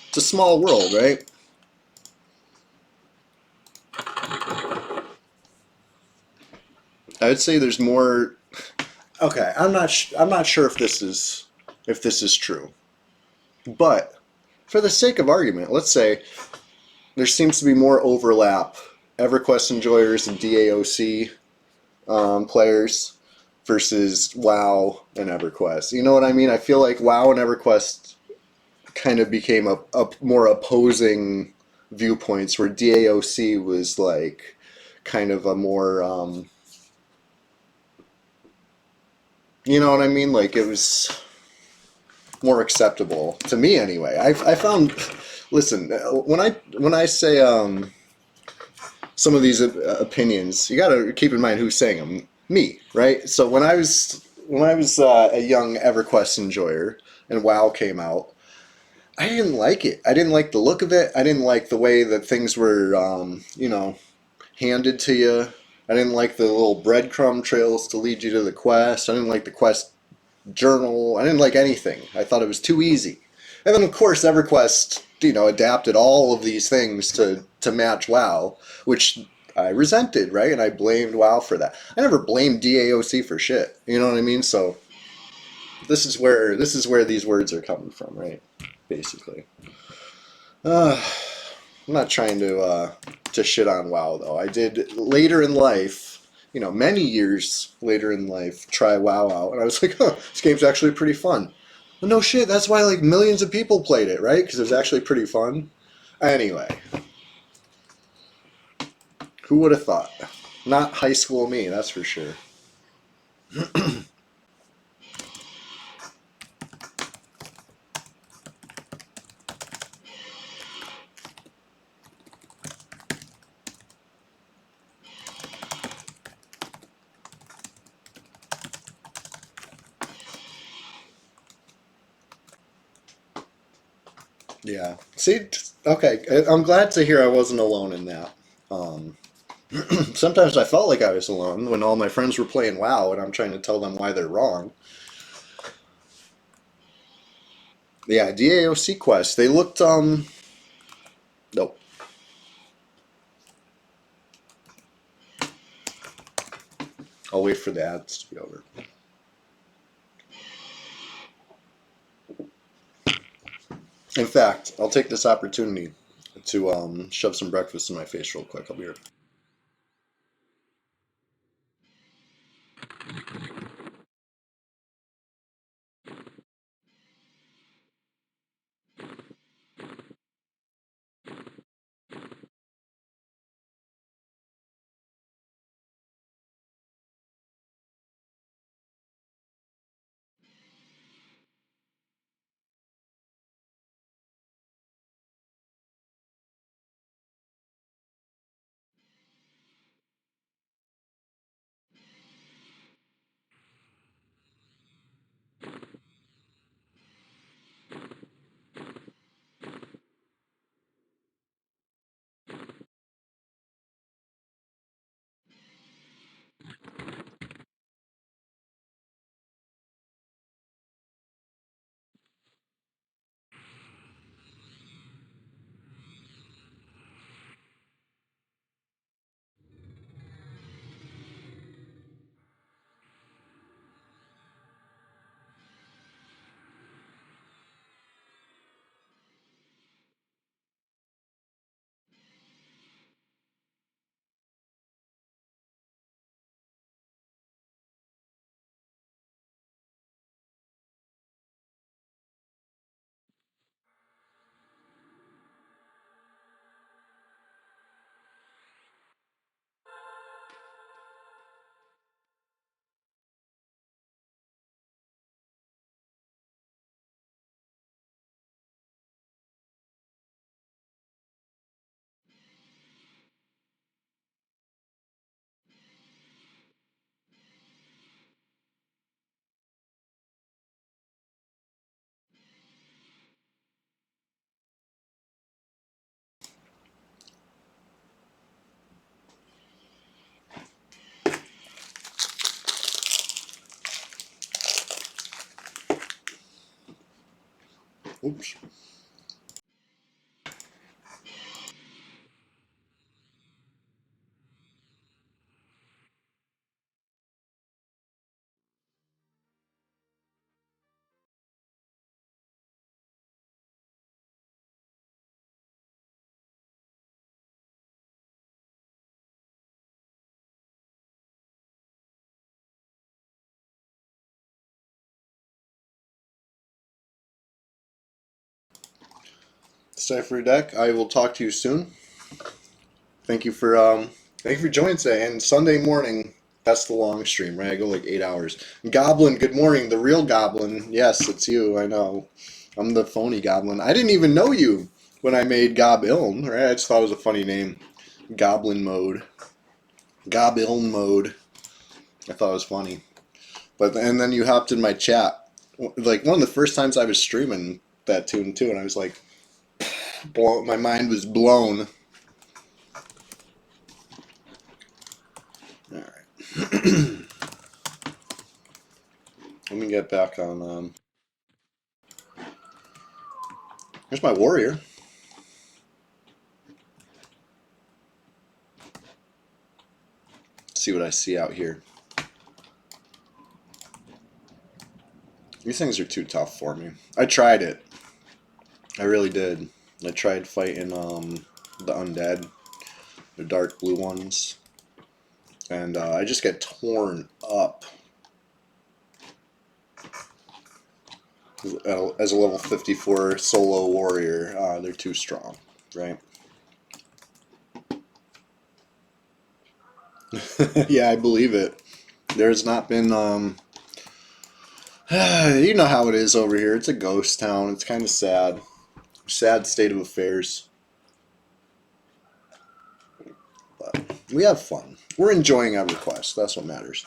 [SPEAKER 1] It's a small world, right? I would say there's more. Okay, I'm not sure if this is true, but for the sake of argument, let's say there seems to be more overlap. Everquest Enjoyers and DAOC players versus WoW and EverQuest. You know what I mean? I feel like WoW and EverQuest kind of became a more opposing viewpoints, where DAOC was like kind of a more, you know what I mean? Like it was more acceptable to me anyway. I found, listen, when I say some of these opinions, you got to keep in mind who's saying them. Me, right? So when I was a young EverQuest enjoyer and WoW came out, I didn't like it. I didn't like the look of it. I didn't like the way that things were, handed to you. I didn't like the little breadcrumb trails to lead you to the quest. I didn't like the quest journal. I didn't like anything. I thought it was too easy. And then, of course, EverQuest, adapted all of these things to match WoW, which I resented, right? And I blamed WoW for that. I never blamed DAOC for shit. You know what I mean? So this is where these words are coming from, right? Basically. I'm not trying to shit on WoW, though. I did later in life, many years later in life, try WoW out, and I was like, huh, this game's actually pretty fun. Well, no shit, that's why like millions of people played it, right? Because it was actually pretty fun. Anyway, who would have thought? Not high school me, that's for sure. Yeah. See, okay, I'm glad to hear I wasn't alone in that. Sometimes I felt like I was alone when all my friends were playing WoW and I'm trying to tell them why they're wrong. Yeah, DAOC quest. They looked nope. I'll wait for the ads to be over. In fact, I'll take this opportunity to shove some breakfast in my face real quick. I'll be here. Oops. Decipher your deck. I will talk to you soon. Thank you for joining today. And Sunday morning, that's the long stream, right? I go like 8 hours. Goblin, good morning. The real Goblin. Yes, it's you. I know. I'm the phony Goblin. I didn't even know you when I made Gob Ilm, right? I just thought it was a funny name. Goblin mode. Gob Ilm mode. I thought it was funny. And then you hopped in my chat. Like one of the first times I was streaming that tune too, and I was like, my mind was blown. All right. Let me get back on. Here's my warrior. Let's see what I see out here. These things are too tough for me. I tried it. I really did. I tried fighting the undead, the dark blue ones, and I just get torn up. As a level 54 solo warrior, they're too strong, right? Yeah, I believe it. There's not been, you know how it is over here. It's a ghost town. It's kind of sad. Sad state of affairs. But we have fun. We're enjoying Everquest. That's what matters.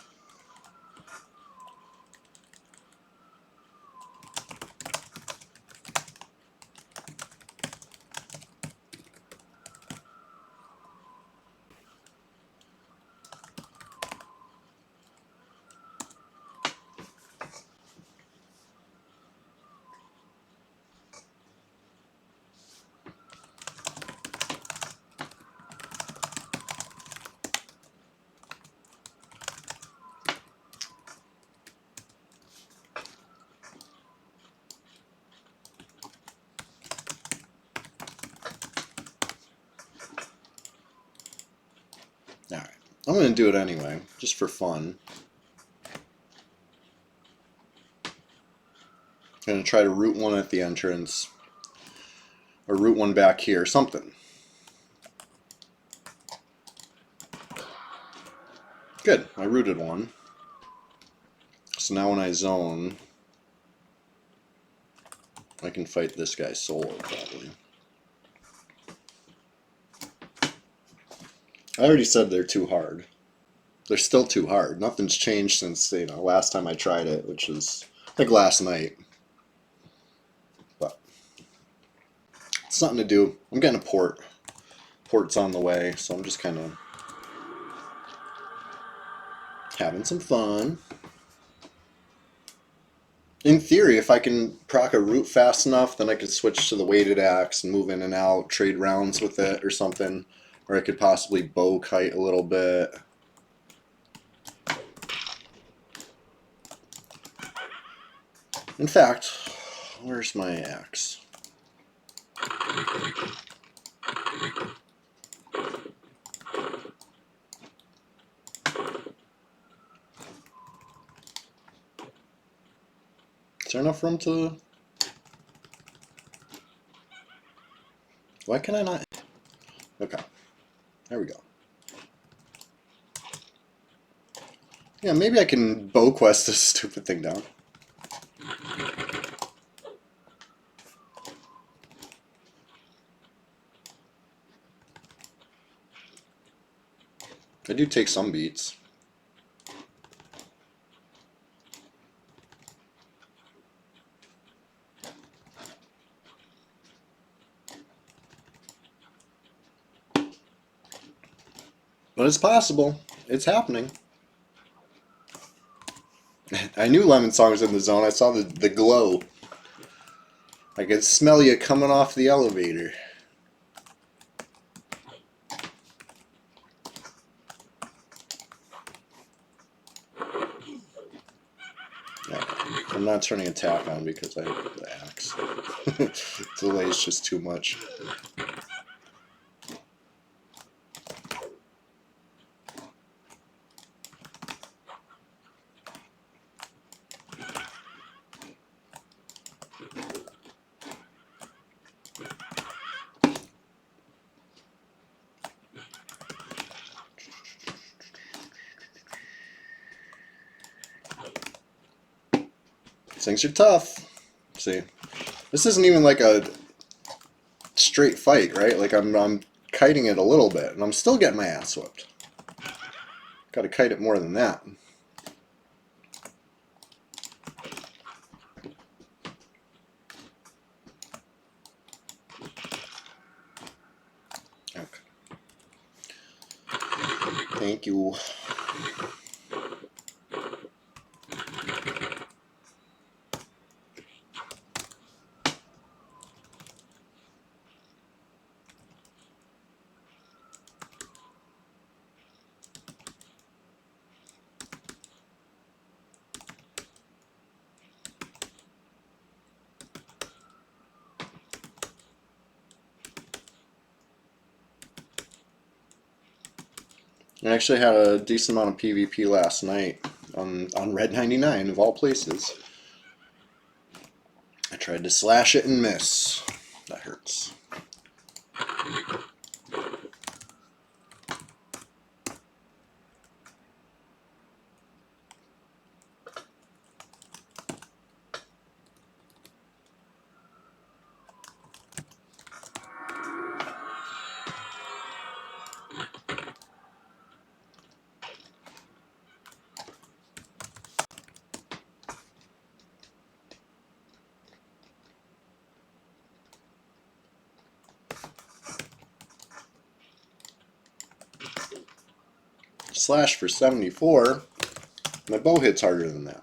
[SPEAKER 1] I'm going to do it anyway, just for fun. I'm going to try to route one at the entrance, or route one back here, something. Good, I routed one. So now when I zone, I can fight this guy solo, probably. I already said they're too hard. They're still too hard. Nothing's changed since, you know, last time I tried it, which was, I think, last night. But it's something to do. I'm getting a port. Port's on the way, so I'm just kind of having some fun. In theory, if I can proc a route fast enough, then I could switch to the weighted axe and move in and out, trade rounds with it or something. Or I could possibly bow kite a little bit. In fact, where's my axe? Is there enough room to... Why can I not... Okay. There we go. Yeah, maybe I can bow quest this stupid thing down. I do take some beats. But it's possible. It's happening. I knew Lemon Song was in the zone. I saw the glow. I could smell you coming off the elevator. Yeah, I'm not turning attack on because I have the axe. Delay's just too much. Things are tough. See, this isn't even like a straight fight, right? Like I'm kiting it a little bit, and I'm still getting my ass whipped. Got to kite it more than that. Okay. Thank you. I actually had a decent amount of PvP last night on Red 99 of all places. I tried to slash it and miss. That hurts. Slash for 74. My bow hits harder than that.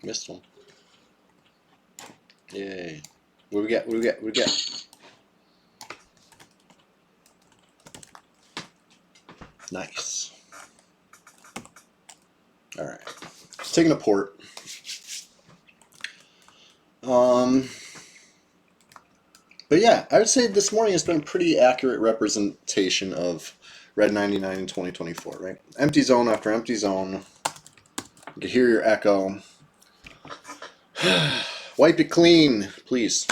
[SPEAKER 1] Missed one. Yay. What do we get? What do we get? What do we get? Nice. Alright. Taking a port. But yeah, I would say this morning has been a pretty accurate representation of Red 99 in 2024, right? Empty zone after empty zone. You can hear your echo. Wipe it clean, please.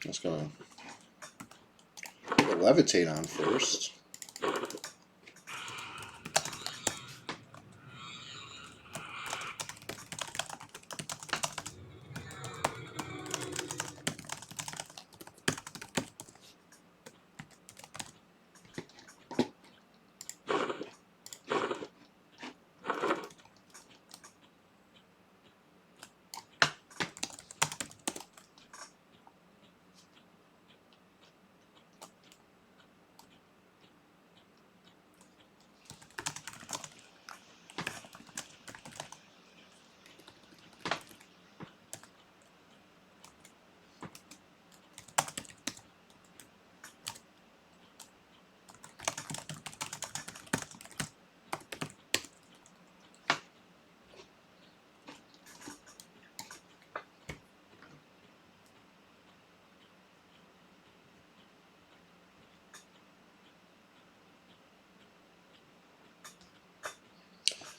[SPEAKER 1] Just gonna levitate on first.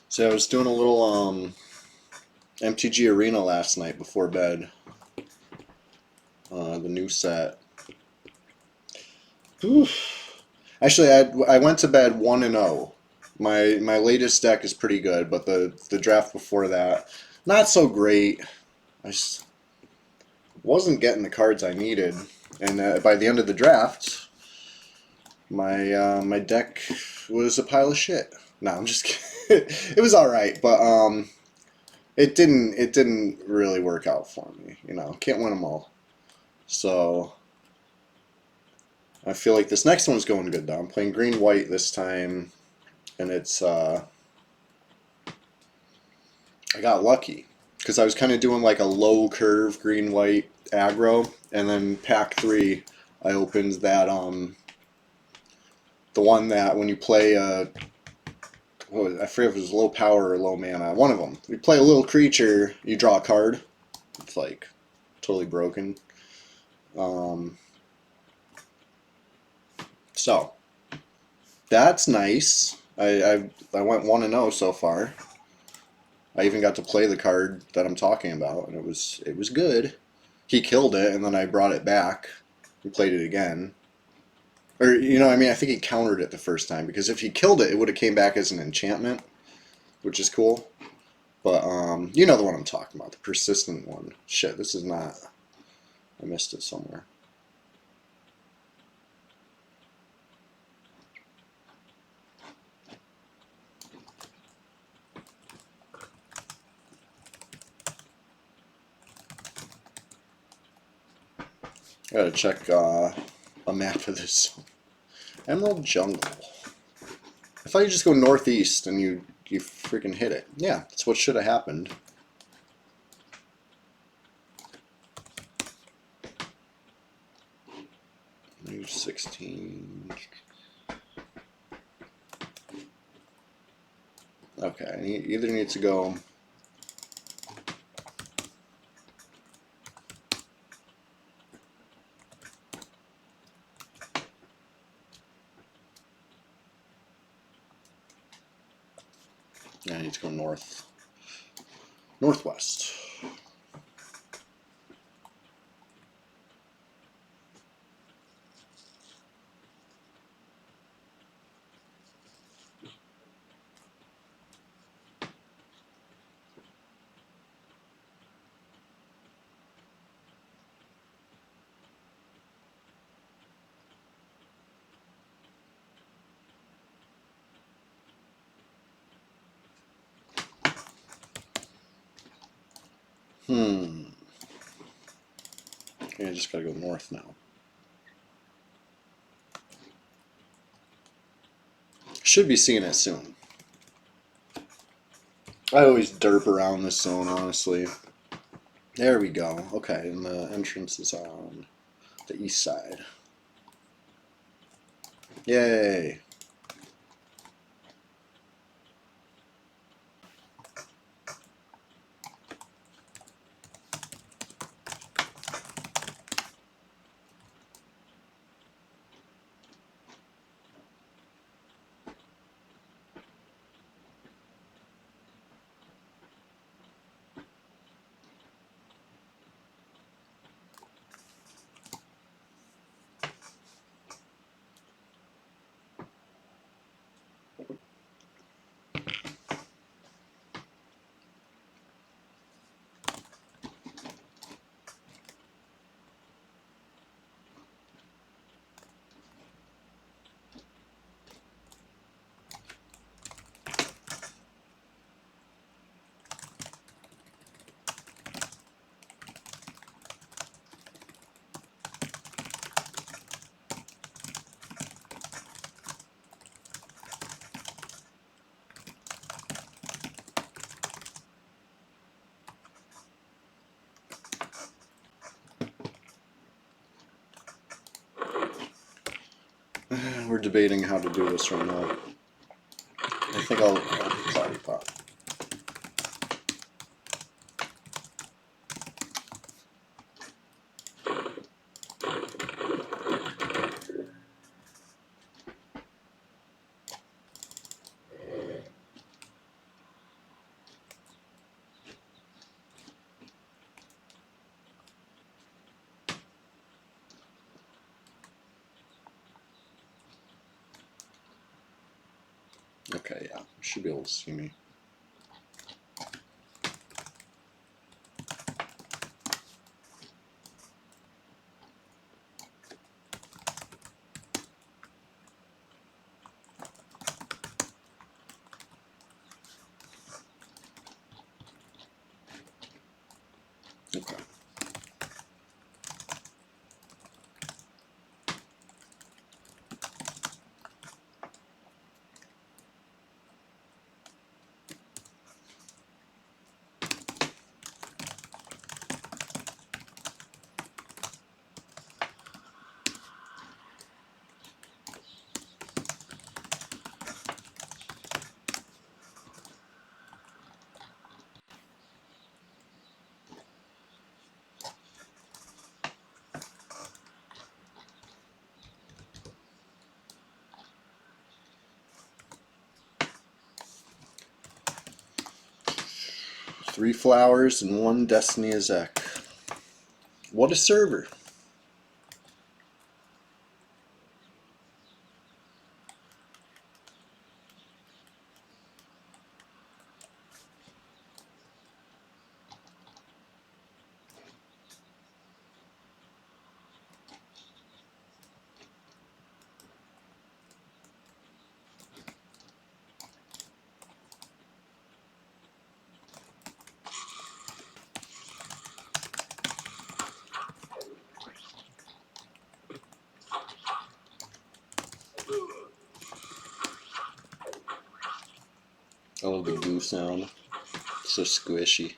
[SPEAKER 1] So I was doing a little MTG Arena last night before bed. The new set. Oof. Actually, I went to bed 1-0. My latest deck is pretty good, but the draft before that, not so great. I just wasn't getting the cards I needed, and by the end of the draft, my deck was a pile of shit. No, I'm just kidding. It was all right, but it didn't really work out for me. You know, can't win them all. So I feel like this next one's going good though. I'm playing green-white this time, and it's I got lucky because I was kind of doing like a low curve green-white aggro, and then pack 3 I opened that the one that when you play I forget if it was low power or low mana, one of them. You play a little creature, you draw a card. It's like totally broken. So that's nice. I went 1-0 so far. I even got to play the card that I'm talking about, and it was good. He killed it, and then I brought it back. We played it again. Or, you know, I mean, I think he countered it the first time, because if he killed it, it would have came back as an enchantment, which is cool. But, you know the one I'm talking about, the persistent one. Shit, this is not... I missed it somewhere. I gotta check a map of this. Emerald Jungle. I thought you just go northeast and you freaking hit it. Yeah, that's what should have happened. Maybe 16. Okay, I either need to go. Yeah, I need to go northwest. Okay, I just gotta go north now. Should be seeing it soon. I always derp around this zone, honestly. There we go. Okay, and the entrance is on the east side. Yay! We're debating how to do this right now. I think I'll cloudy pot. Okay, yeah, you should be able to see me. Okay. Three flowers and one Destiny Ezek. What a server. I love the goo sound. It's so squishy.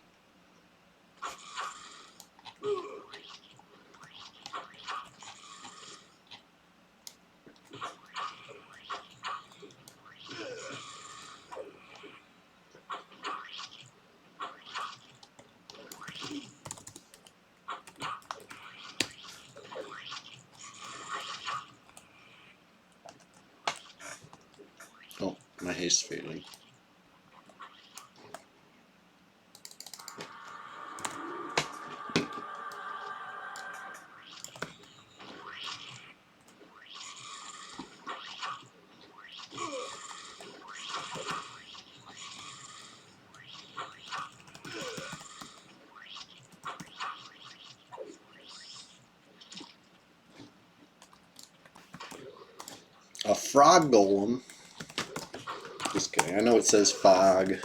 [SPEAKER 1] Oh, my haste fading. A frog golem? Just kidding. I know it says fog.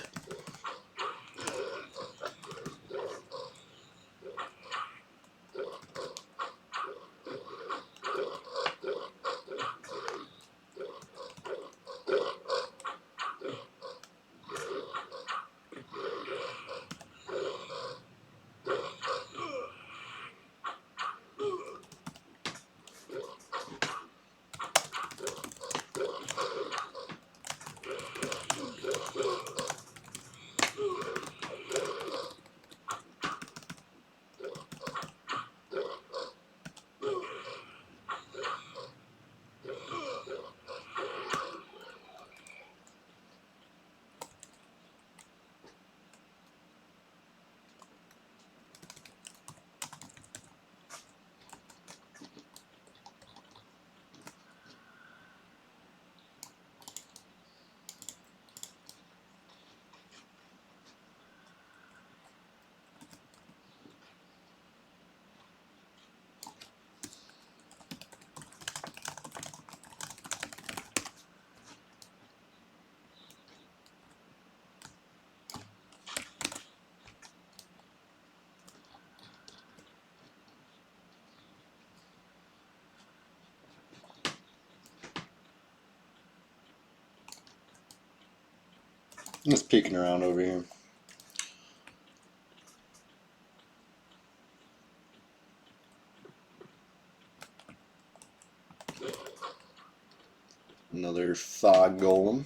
[SPEAKER 1] Just peeking around over here. Another fog golem.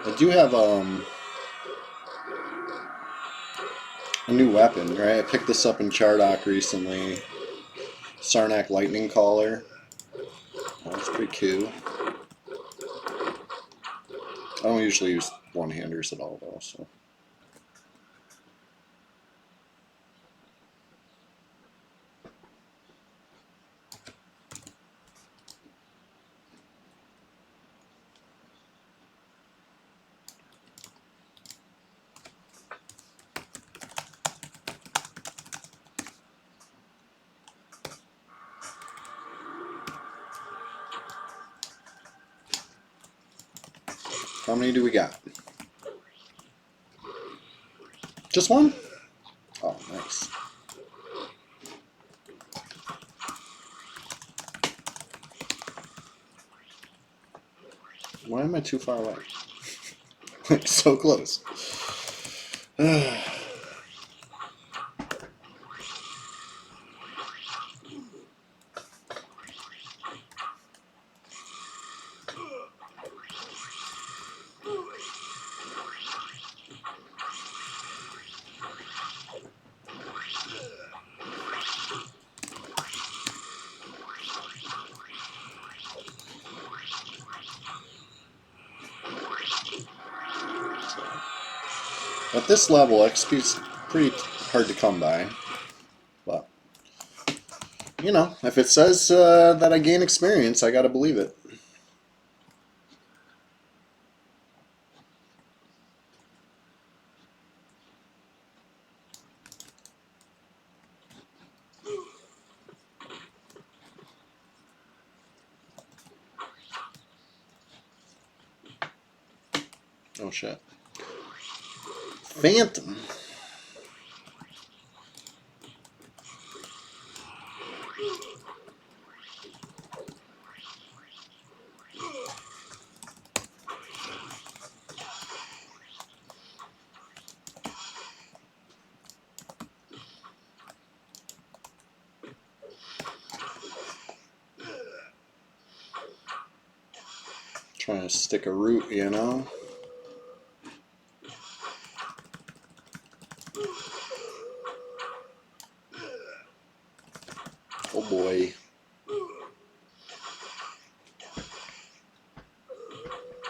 [SPEAKER 1] I do have a new weapon, right? I picked this up in Chardock recently. Sarnak Lightning Caller. That's pretty cool. I don't usually use one-handers at all, though, so. How many do we got? Just one? Oh, nice. Why am I too far away? Like, so close. At this level, XP's pretty hard to come by. But, you know, if it says that I gain experience, I gotta believe it. Oh, shit. Phantom. Trying to stick a root, you know? Oh boy.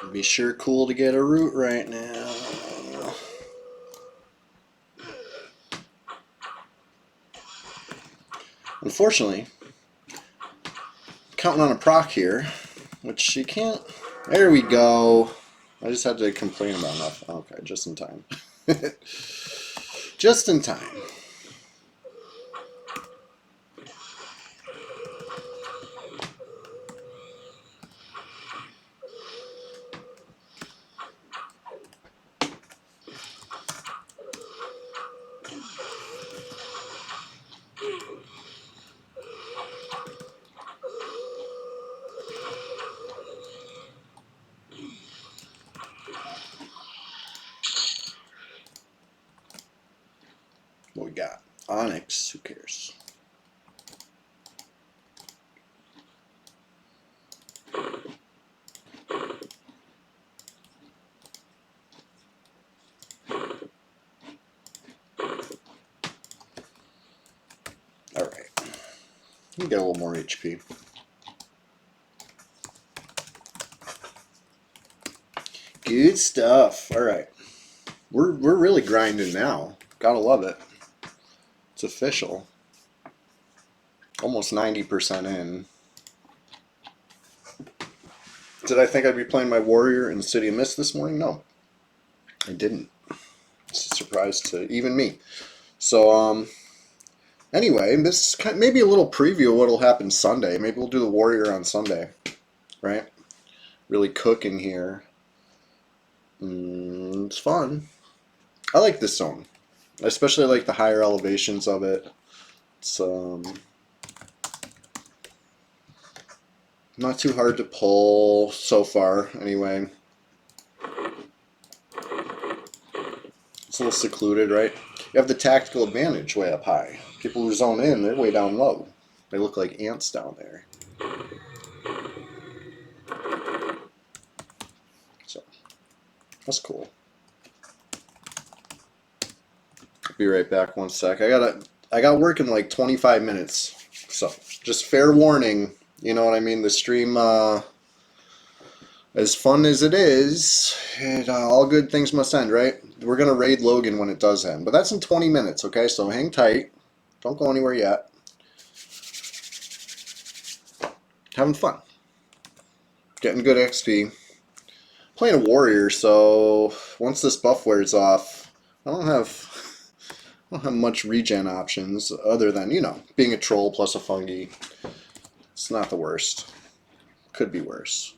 [SPEAKER 1] It'd be sure cool to get a root right now. Unfortunately, counting on a proc here, which you can't. There we go. I just had to complain about enough. Okay, just in time. Just in time. What we got? Onyx, who cares? Alright. We get a little more HP. Good stuff. Alright. We're really grinding now. Gotta love it. It's official. Almost 90% in. Did I think I'd be playing my Warrior in City of Mist this morning? No. I didn't. It's a surprise to even me. So, anyway, this is maybe a little preview of what'll happen Sunday. Maybe we'll do the Warrior on Sunday, right? Really cooking here. It's fun. I like this zone. I especially like the higher elevations of it. It's not too hard to pull so far, anyway. It's a little secluded, right? You have the tactical advantage way up high. People who zone in, they're way down low. They look like ants down there. So, that's cool. I'll be right back one sec. I got work in like 25 minutes. So, just fair warning. You know what I mean? The stream, as fun as it is, all good things must end, right? We're going to raid Logan when it does end. But that's in 20 minutes, okay? So hang tight. Don't go anywhere yet. Having fun. Getting good XP. Playing a Warrior, so once this buff wears off, I don't have much regen options other than, you know, being a troll plus a fungi. It's not the worst. Could be worse.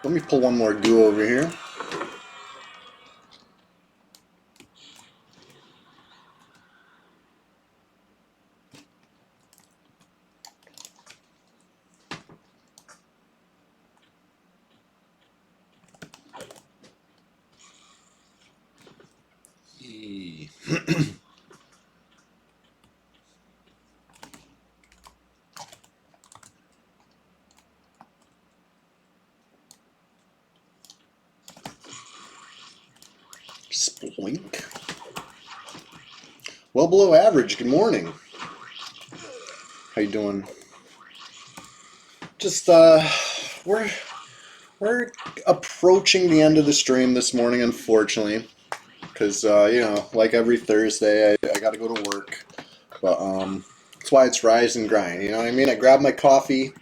[SPEAKER 1] Let me pull one more goo over here. Sploink. Well below average. Good morning. How you doing? Just we're approaching the end of the stream this morning, unfortunately, because you know, like every Thursday, I got to go to work. But that's why it's rise and grind. You know what I mean? I grab my coffee,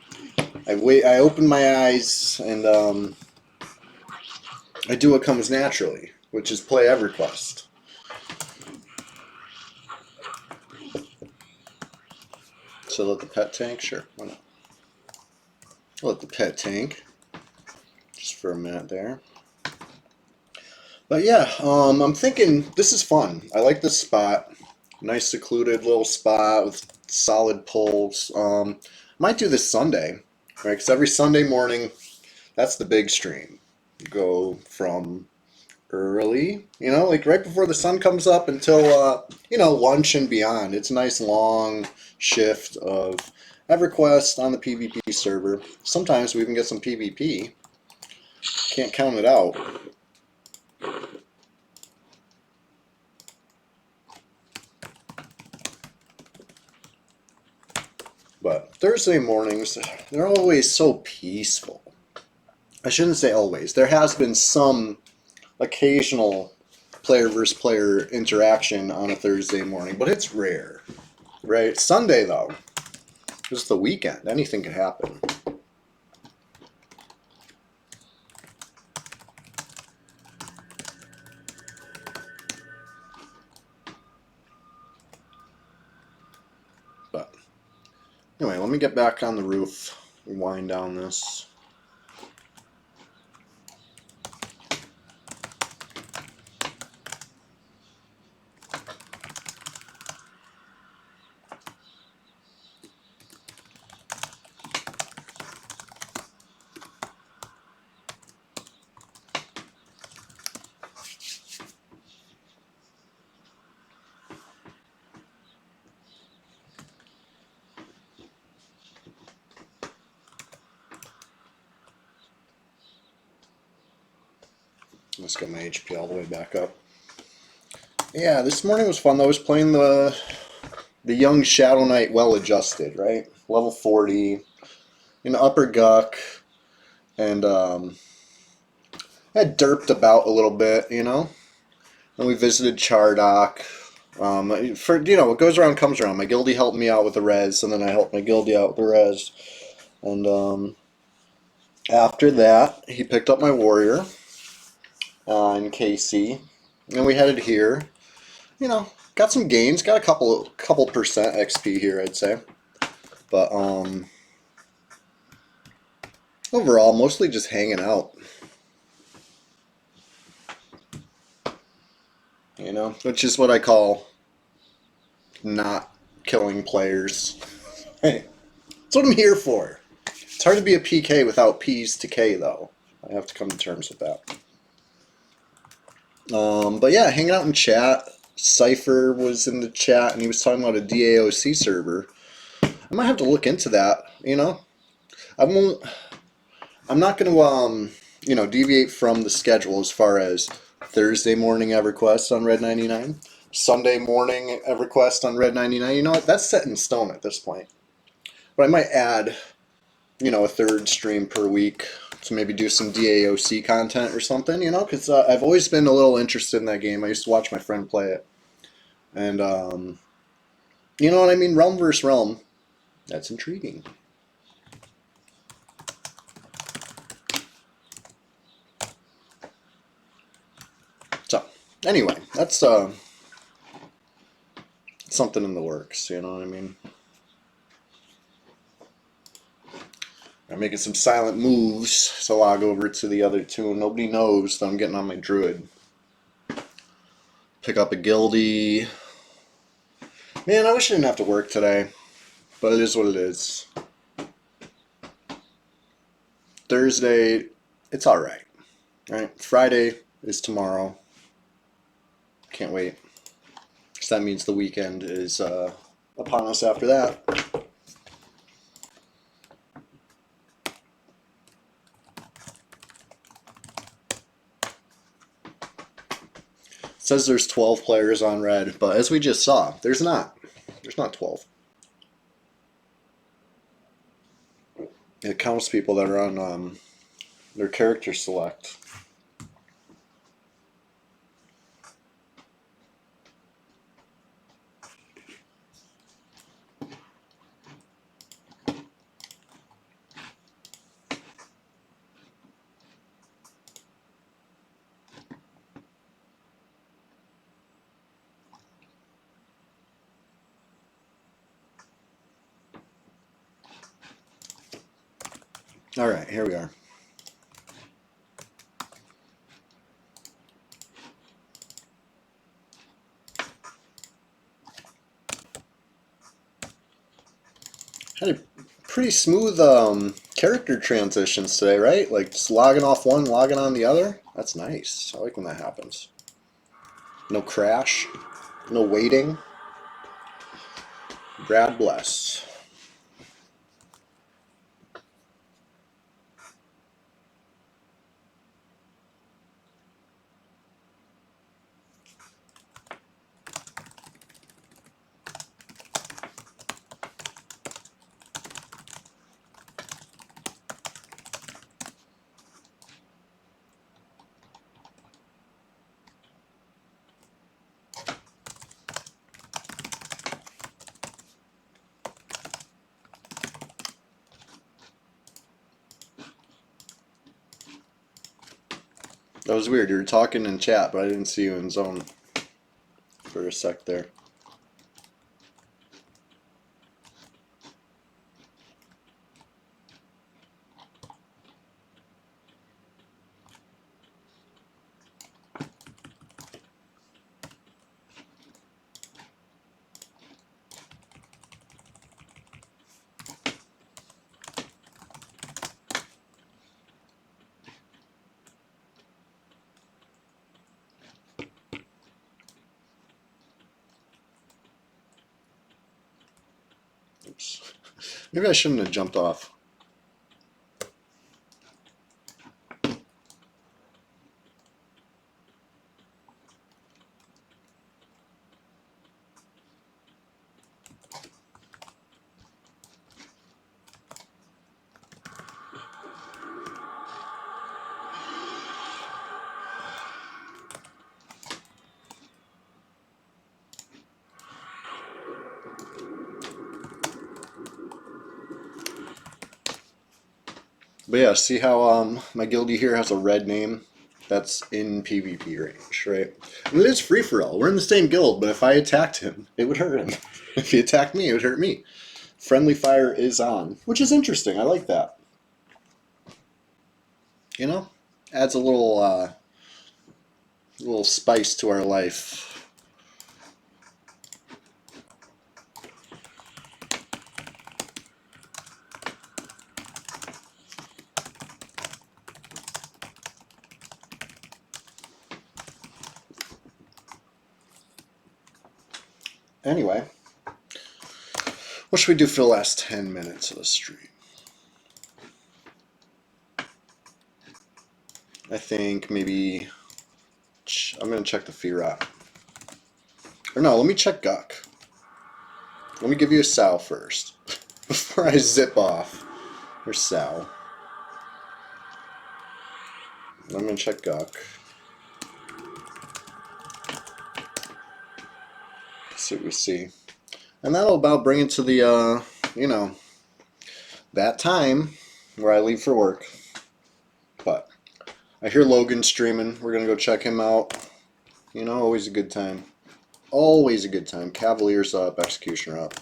[SPEAKER 1] I open my eyes, and I do what comes naturally, which is play Everquest. So let the pet tank, sure, why not? I'll let the pet tank just for a minute there. But yeah, I'm thinking this is fun. I like this spot. Nice secluded little spot with solid pulls. Might do this Sunday, right? Because every Sunday morning, that's the big stream. Go from early, you know, like right before the sun comes up until, you know, lunch and beyond. It's a nice long shift of Everquest on the PvP server. Sometimes we even get some PvP. Can't count it out. But Thursday mornings, they're always so peaceful. I shouldn't say always. There has been some occasional player versus player interaction on a Thursday morning, but it's rare, right? Sunday, though, it's the weekend. Anything could happen. But anyway, let me get back on the roof and wind down this. Let's get my HP all the way back up. Yeah, this morning was fun though. I was playing the young Shadow Knight well adjusted, right? Level 40, in upper guck, and I derped about a little bit, you know? And we visited Chardock. For what goes around comes around. My guildie helped me out with the res, and then I helped my guildie out with the res. And after that, he picked up my warrior in KC, and we headed here. Got some gains. Got a couple percent XP here, I'd say. But overall, mostly just hanging out. Which is what I call not killing players. Hey, that's what I'm here for. It's hard to be a PK without P's to K, though. I have to come to terms with that. But yeah, hanging out in chat. Cypher was in the chat, and he was talking about a DAOC server. I might have to look into that. I'm not going to deviate from the schedule as far as Thursday morning Everquest on Red 99, Sunday morning Everquest on Red 99. You know what? That's set in stone at this point. But I might add, a third stream per week to maybe do some DAOC content or something, because I've always been a little interested in that game. I used to watch my friend play it. And, you know what I mean? Realm versus realm. That's intriguing. So, anyway, that's something in the works, you know what I mean? I'm making some silent moves to log over to the other two. Nobody knows that I'm getting on my druid. Pick up a guildie. Man, I wish I didn't have to work today, but it is what it is. Thursday, it's alright. Right? Friday is tomorrow. Can't wait. Because that means the weekend is upon us after that. It says there's 12 players on red, but as we just saw, there's not. There's not 12. It counts people that are on their character select. Alright, here we are. Had a pretty smooth character transitions today, right? Like just logging off one, logging on the other. That's nice. I like when that happens. No crash, no waiting. God bless. That was weird. You were talking in chat, but I didn't see you in zone for a sec there. Oops. Maybe I shouldn't have jumped off. But yeah, see how my guildie here has a red name? That's in PvP range, right? And it is free for all. We're in the same guild, but if I attacked him, it would hurt him. If he attacked me, it would hurt me. Friendly fire is on, which is interesting. I like that. You know, adds a little spice to our life. Anyway, what should we do for the last 10 minutes of the stream? I think maybe I'm going to check the Fearock. Or no, let me check Guck. Let me give you a Sow first before I zip off. Here's Sow. I'm going to check Guck. See what we see. And that'll about bring it to the, you know, that time where I leave for work. But I hear Logan streaming. We're going to go check him out. You know, always a good time. Always a good time. Cavaliers up, Executioner up.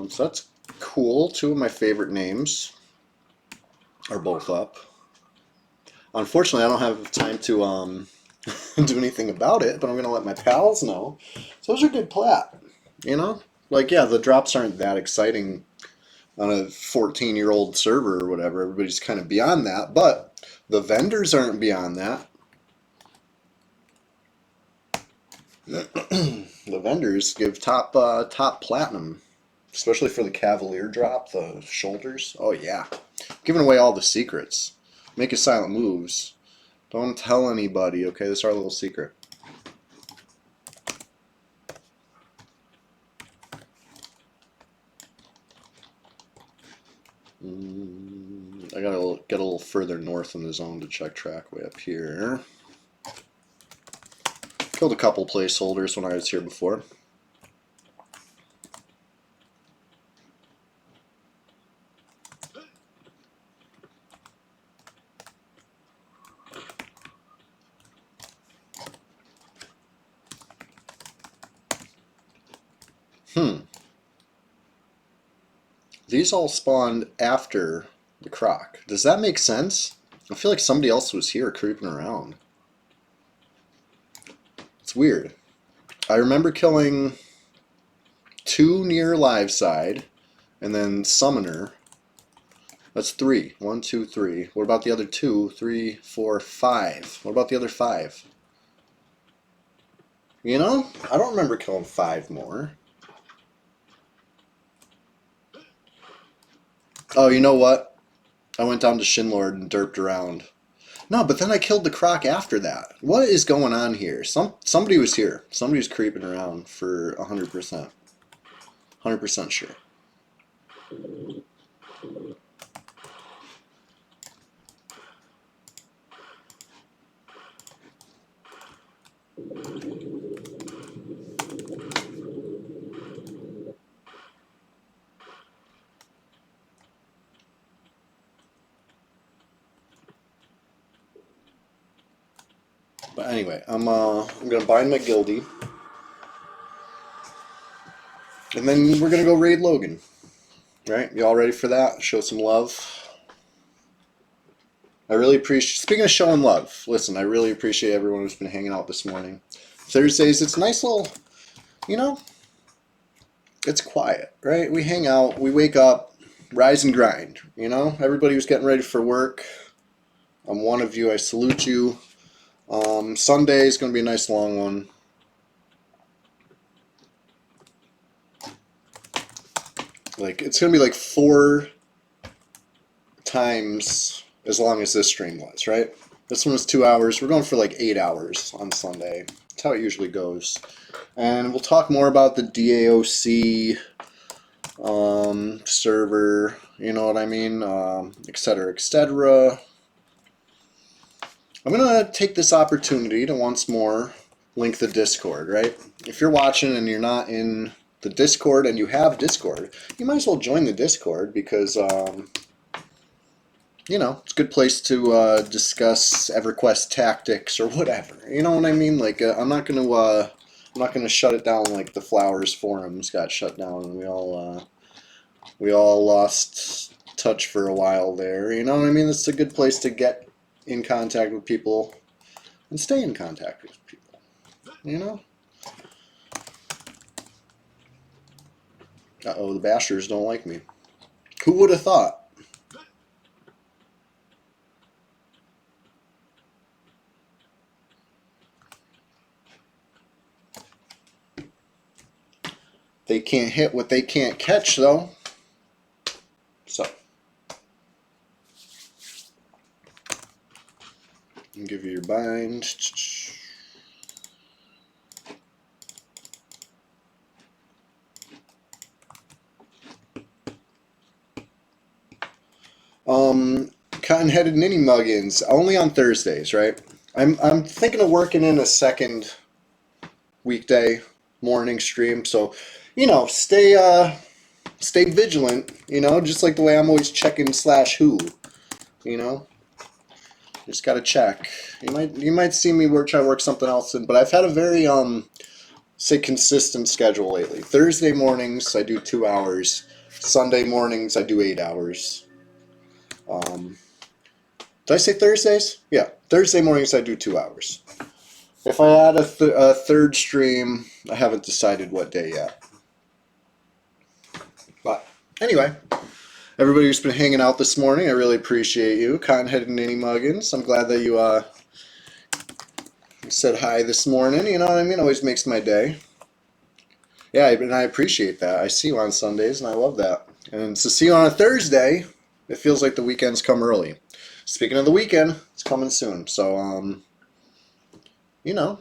[SPEAKER 1] So that's cool. Two of my favorite names are both up. Unfortunately, I don't have time to do anything about it, but I'm going to let my pals know. So those are good plat, you know? Like, yeah, the drops aren't that exciting on a 14-year-old server or whatever. Everybody's kind of beyond that, but the vendors aren't beyond that. The vendors give top platinum, especially for the Cavalier drop, the shoulders. Oh yeah, giving away all the secrets. Making silent moves. Don't tell anybody, okay? This is our little secret. I gotta get a little further north in the zone to check track way up here. Killed a couple placeholders when I was here before. These all spawned after the croc. Does that make sense? I feel like somebody else was here creeping around. It's weird. I remember killing 2 near live side and then summoner. That's 3. 1, 2, 3. What about the other 2? 3, 4, 5. What about the other 5? You know, I don't remember killing 5 more. Oh, you know what? I went down to Shinlord and derped around. No, but then I killed the croc after that. What is going on here? Somebody was here. Somebody was creeping around for 100%. 100% sure. But anyway, I'm gonna bind my guildie, and then we're gonna go raid Logan. Right? You all ready for that? Show some love. I really appreciate. Speaking of showing love, listen, I really appreciate everyone who's been hanging out this morning. Thursdays, it's nice little, you know, it's quiet, right? We hang out, we wake up, rise and grind. You know, everybody was getting ready for work. I'm one of you. I salute you. Sunday is going to be a nice long one. Like, it's going to be like 4 times as long as this stream was, right? This one was 2 hours. We're going for like 8 hours on Sunday. That's how it usually goes. And we'll talk more about the DAOC server, you know what I mean, etc., etc. I'm going to take this opportunity to once more link the Discord, right? If you're watching and you're not in the Discord and you have Discord, you might as well join the Discord because, you know, it's a good place to discuss EverQuest tactics or whatever. You know what I mean? Like, I'm not gonna shut it down like the Flowers forums got shut down and we all lost touch for a while there. You know what I mean? It's a good place to get in contact with people and stay in contact with people. You know? Uh-oh, the bashers don't like me. Who would have thought? They can't hit what they can't catch, though. So, I'll give you your bind. Cotton-headed ninny muggins only on Thursdays, right? I'm thinking of working in a second weekday morning stream, so you know, stay vigilant. You know, just like the way I'm always checking /who. You know, just gotta check. You might see me try to work something else in, but I've had a very say consistent schedule lately. Thursday mornings I do 2 hours. Sunday mornings I do 8 hours. Did I say Thursdays? Yeah, Thursday mornings I do 2 hours. If I add a third stream, I haven't decided what day yet. But anyway, everybody who's been hanging out this morning, I really appreciate you. Cotton-headed ninny muggins, I'm glad that you said hi this morning. You know what I mean? Always makes my day. Yeah, and I appreciate that. I see you on Sundays, and I love that. And to see you on a Thursday, it feels like the weekend's come early. Speaking of the weekend, it's coming soon. So, you know,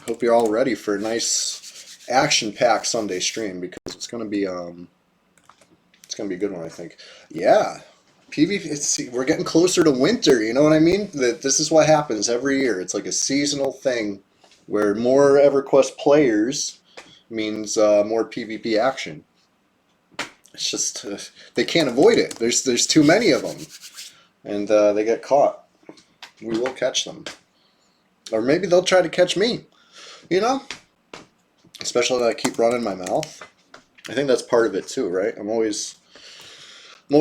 [SPEAKER 1] hope you're all ready for a nice action-packed Sunday stream because it's gonna be a good one, I think. Yeah, PvP. We're getting closer to winter. You know what I mean? This is what happens every year. It's like a seasonal thing, where more EverQuest players means more PvP action. It's just they can't avoid it. There's too many of them, and they get caught. We will catch them, or maybe they'll try to catch me. You know, especially if I keep running my mouth. I think that's part of it too, right? I'm always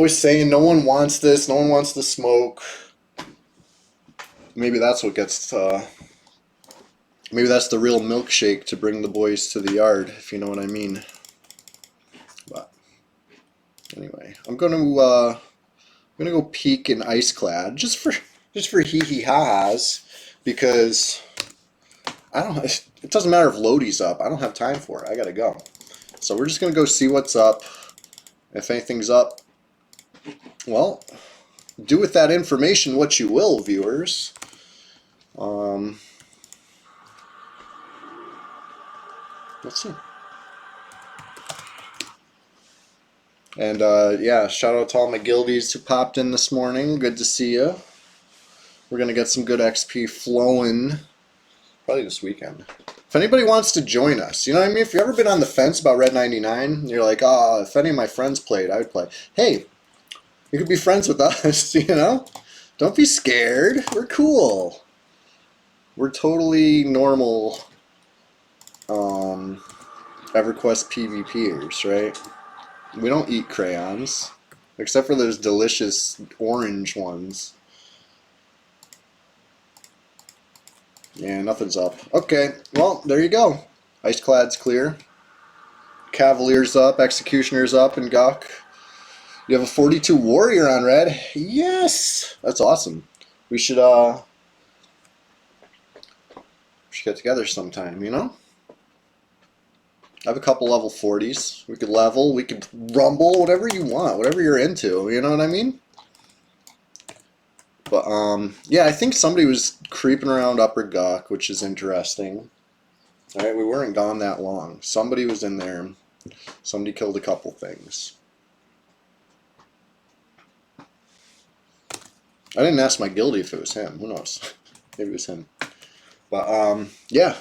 [SPEAKER 1] saying no one wants this, no one wants the smoke. Maybe that's what gets. Maybe that's the real milkshake to bring the boys to the yard, if you know what I mean. But anyway, I'm gonna go peek in Iceclad just for hee hee ha ha's because I don't. It doesn't matter if Lodi's up. I don't have time for it. I gotta go. So we're just gonna go see what's up. If anything's up, well, do with that information what you will, viewers. Let's see. And yeah, shout out to all my guildies who popped in this morning. Good to see you. We're gonna get some good XP flowing probably this weekend. If anybody wants to join us, you know what I mean? If you've ever been on the fence about Red 99, you're like, oh, if any of my friends played, I would play. Hey, you could be friends with us, you know? Don't be scared. We're cool. We're totally normal EverQuest PvPers, right? We don't eat crayons, except for those delicious orange ones. Yeah, nothing's up. Okay, well, there you go. Iceclad's clear. Cavalier's up, Executioner's up, and Guk. You have a 42 Warrior on red. Yes! That's awesome. We should get together sometime, you know? I have a couple level 40s. We could level, we could rumble, whatever you want, whatever you're into, you know what I mean? But, yeah, I think somebody was creeping around Upper Guk, which is interesting. Alright, we weren't gone that long. Somebody was in there. Somebody killed a couple things. I didn't ask my guildie if it was him. Who knows? Maybe it was him. But, yeah,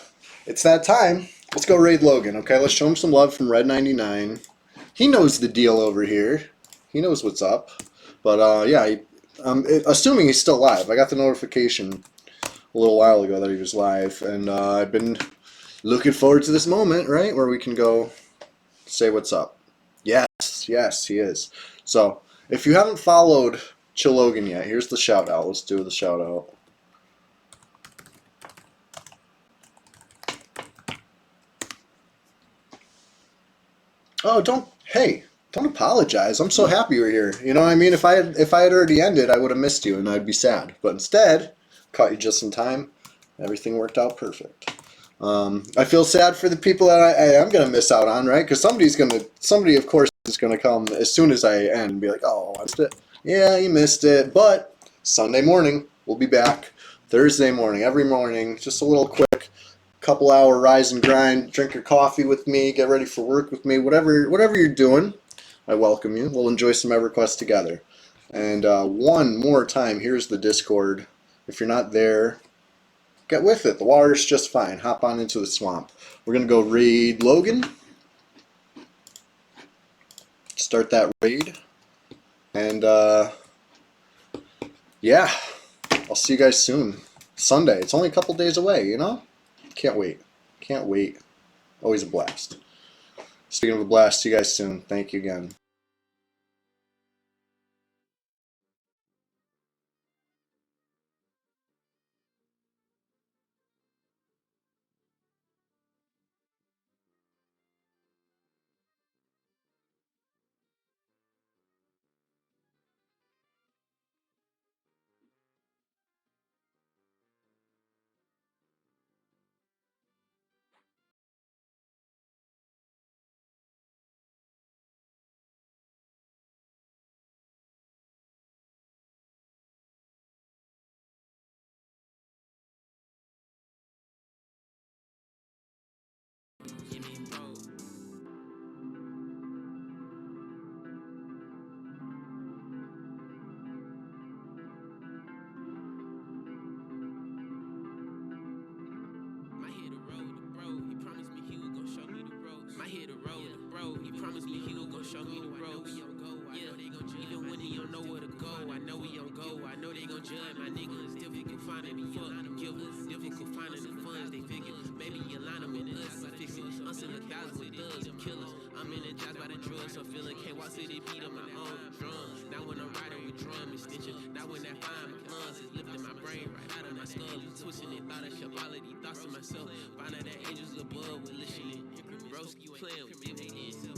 [SPEAKER 1] it's that time. Let's go raid Logan, okay? Let's show him some love from Red 99. He knows the deal over here. He knows what's up. But, yeah, assuming he's still live. I got the notification a little while ago that he was live. And I've been looking forward to this moment, right? Where we can go say what's up. Yes, yes, he is. So, if you haven't followed Chill Logan yet, here's the shout out. Let's do the shout out. Oh, don't apologize. I'm so happy you're here. You know what I mean? If I had already ended, I would have missed you and I'd be sad. But instead, caught you just in time. Everything worked out perfect. I feel sad for the people that I am gonna miss out on, right? Because somebody of course is gonna come as soon as I end and be like, oh, I missed it. Yeah, you missed it. But Sunday morning, we'll be back. Thursday morning, every morning, just a little quick couple hour rise and grind, drink your coffee with me, get ready for work with me, whatever you're doing, I welcome you. We'll enjoy some EverQuest together. And one more time, here's the Discord. If you're not there, get with it. The water's just fine. Hop on into the swamp. We're going to go raid Logan. Start that raid. And yeah, I'll see you guys soon. Sunday. It's only a couple days away, you know? Can't wait. Can't wait. Always a blast. Speaking of a blast, see you guys soon. Thank you again.
[SPEAKER 2] Show me the ropes. Yeah, even when they don't know where to go, I know we don't go. I know they gon' judge my niggas. Difficult finding the fuck givers. Difficult finding the funds. They figure maybe you line them with us. Fix it. I'm selling thousands with thugs and killers. I'm energized by the drugs. I'm feeling can't walk city beat on my own drum. Now when I'm riding with drum extension. Now when that fire my lungs is lifting my brain right out of my skull. Twitching it. Thought I should all of these thoughts to myself. Find out that angels above with listening. Broski playing with dividends.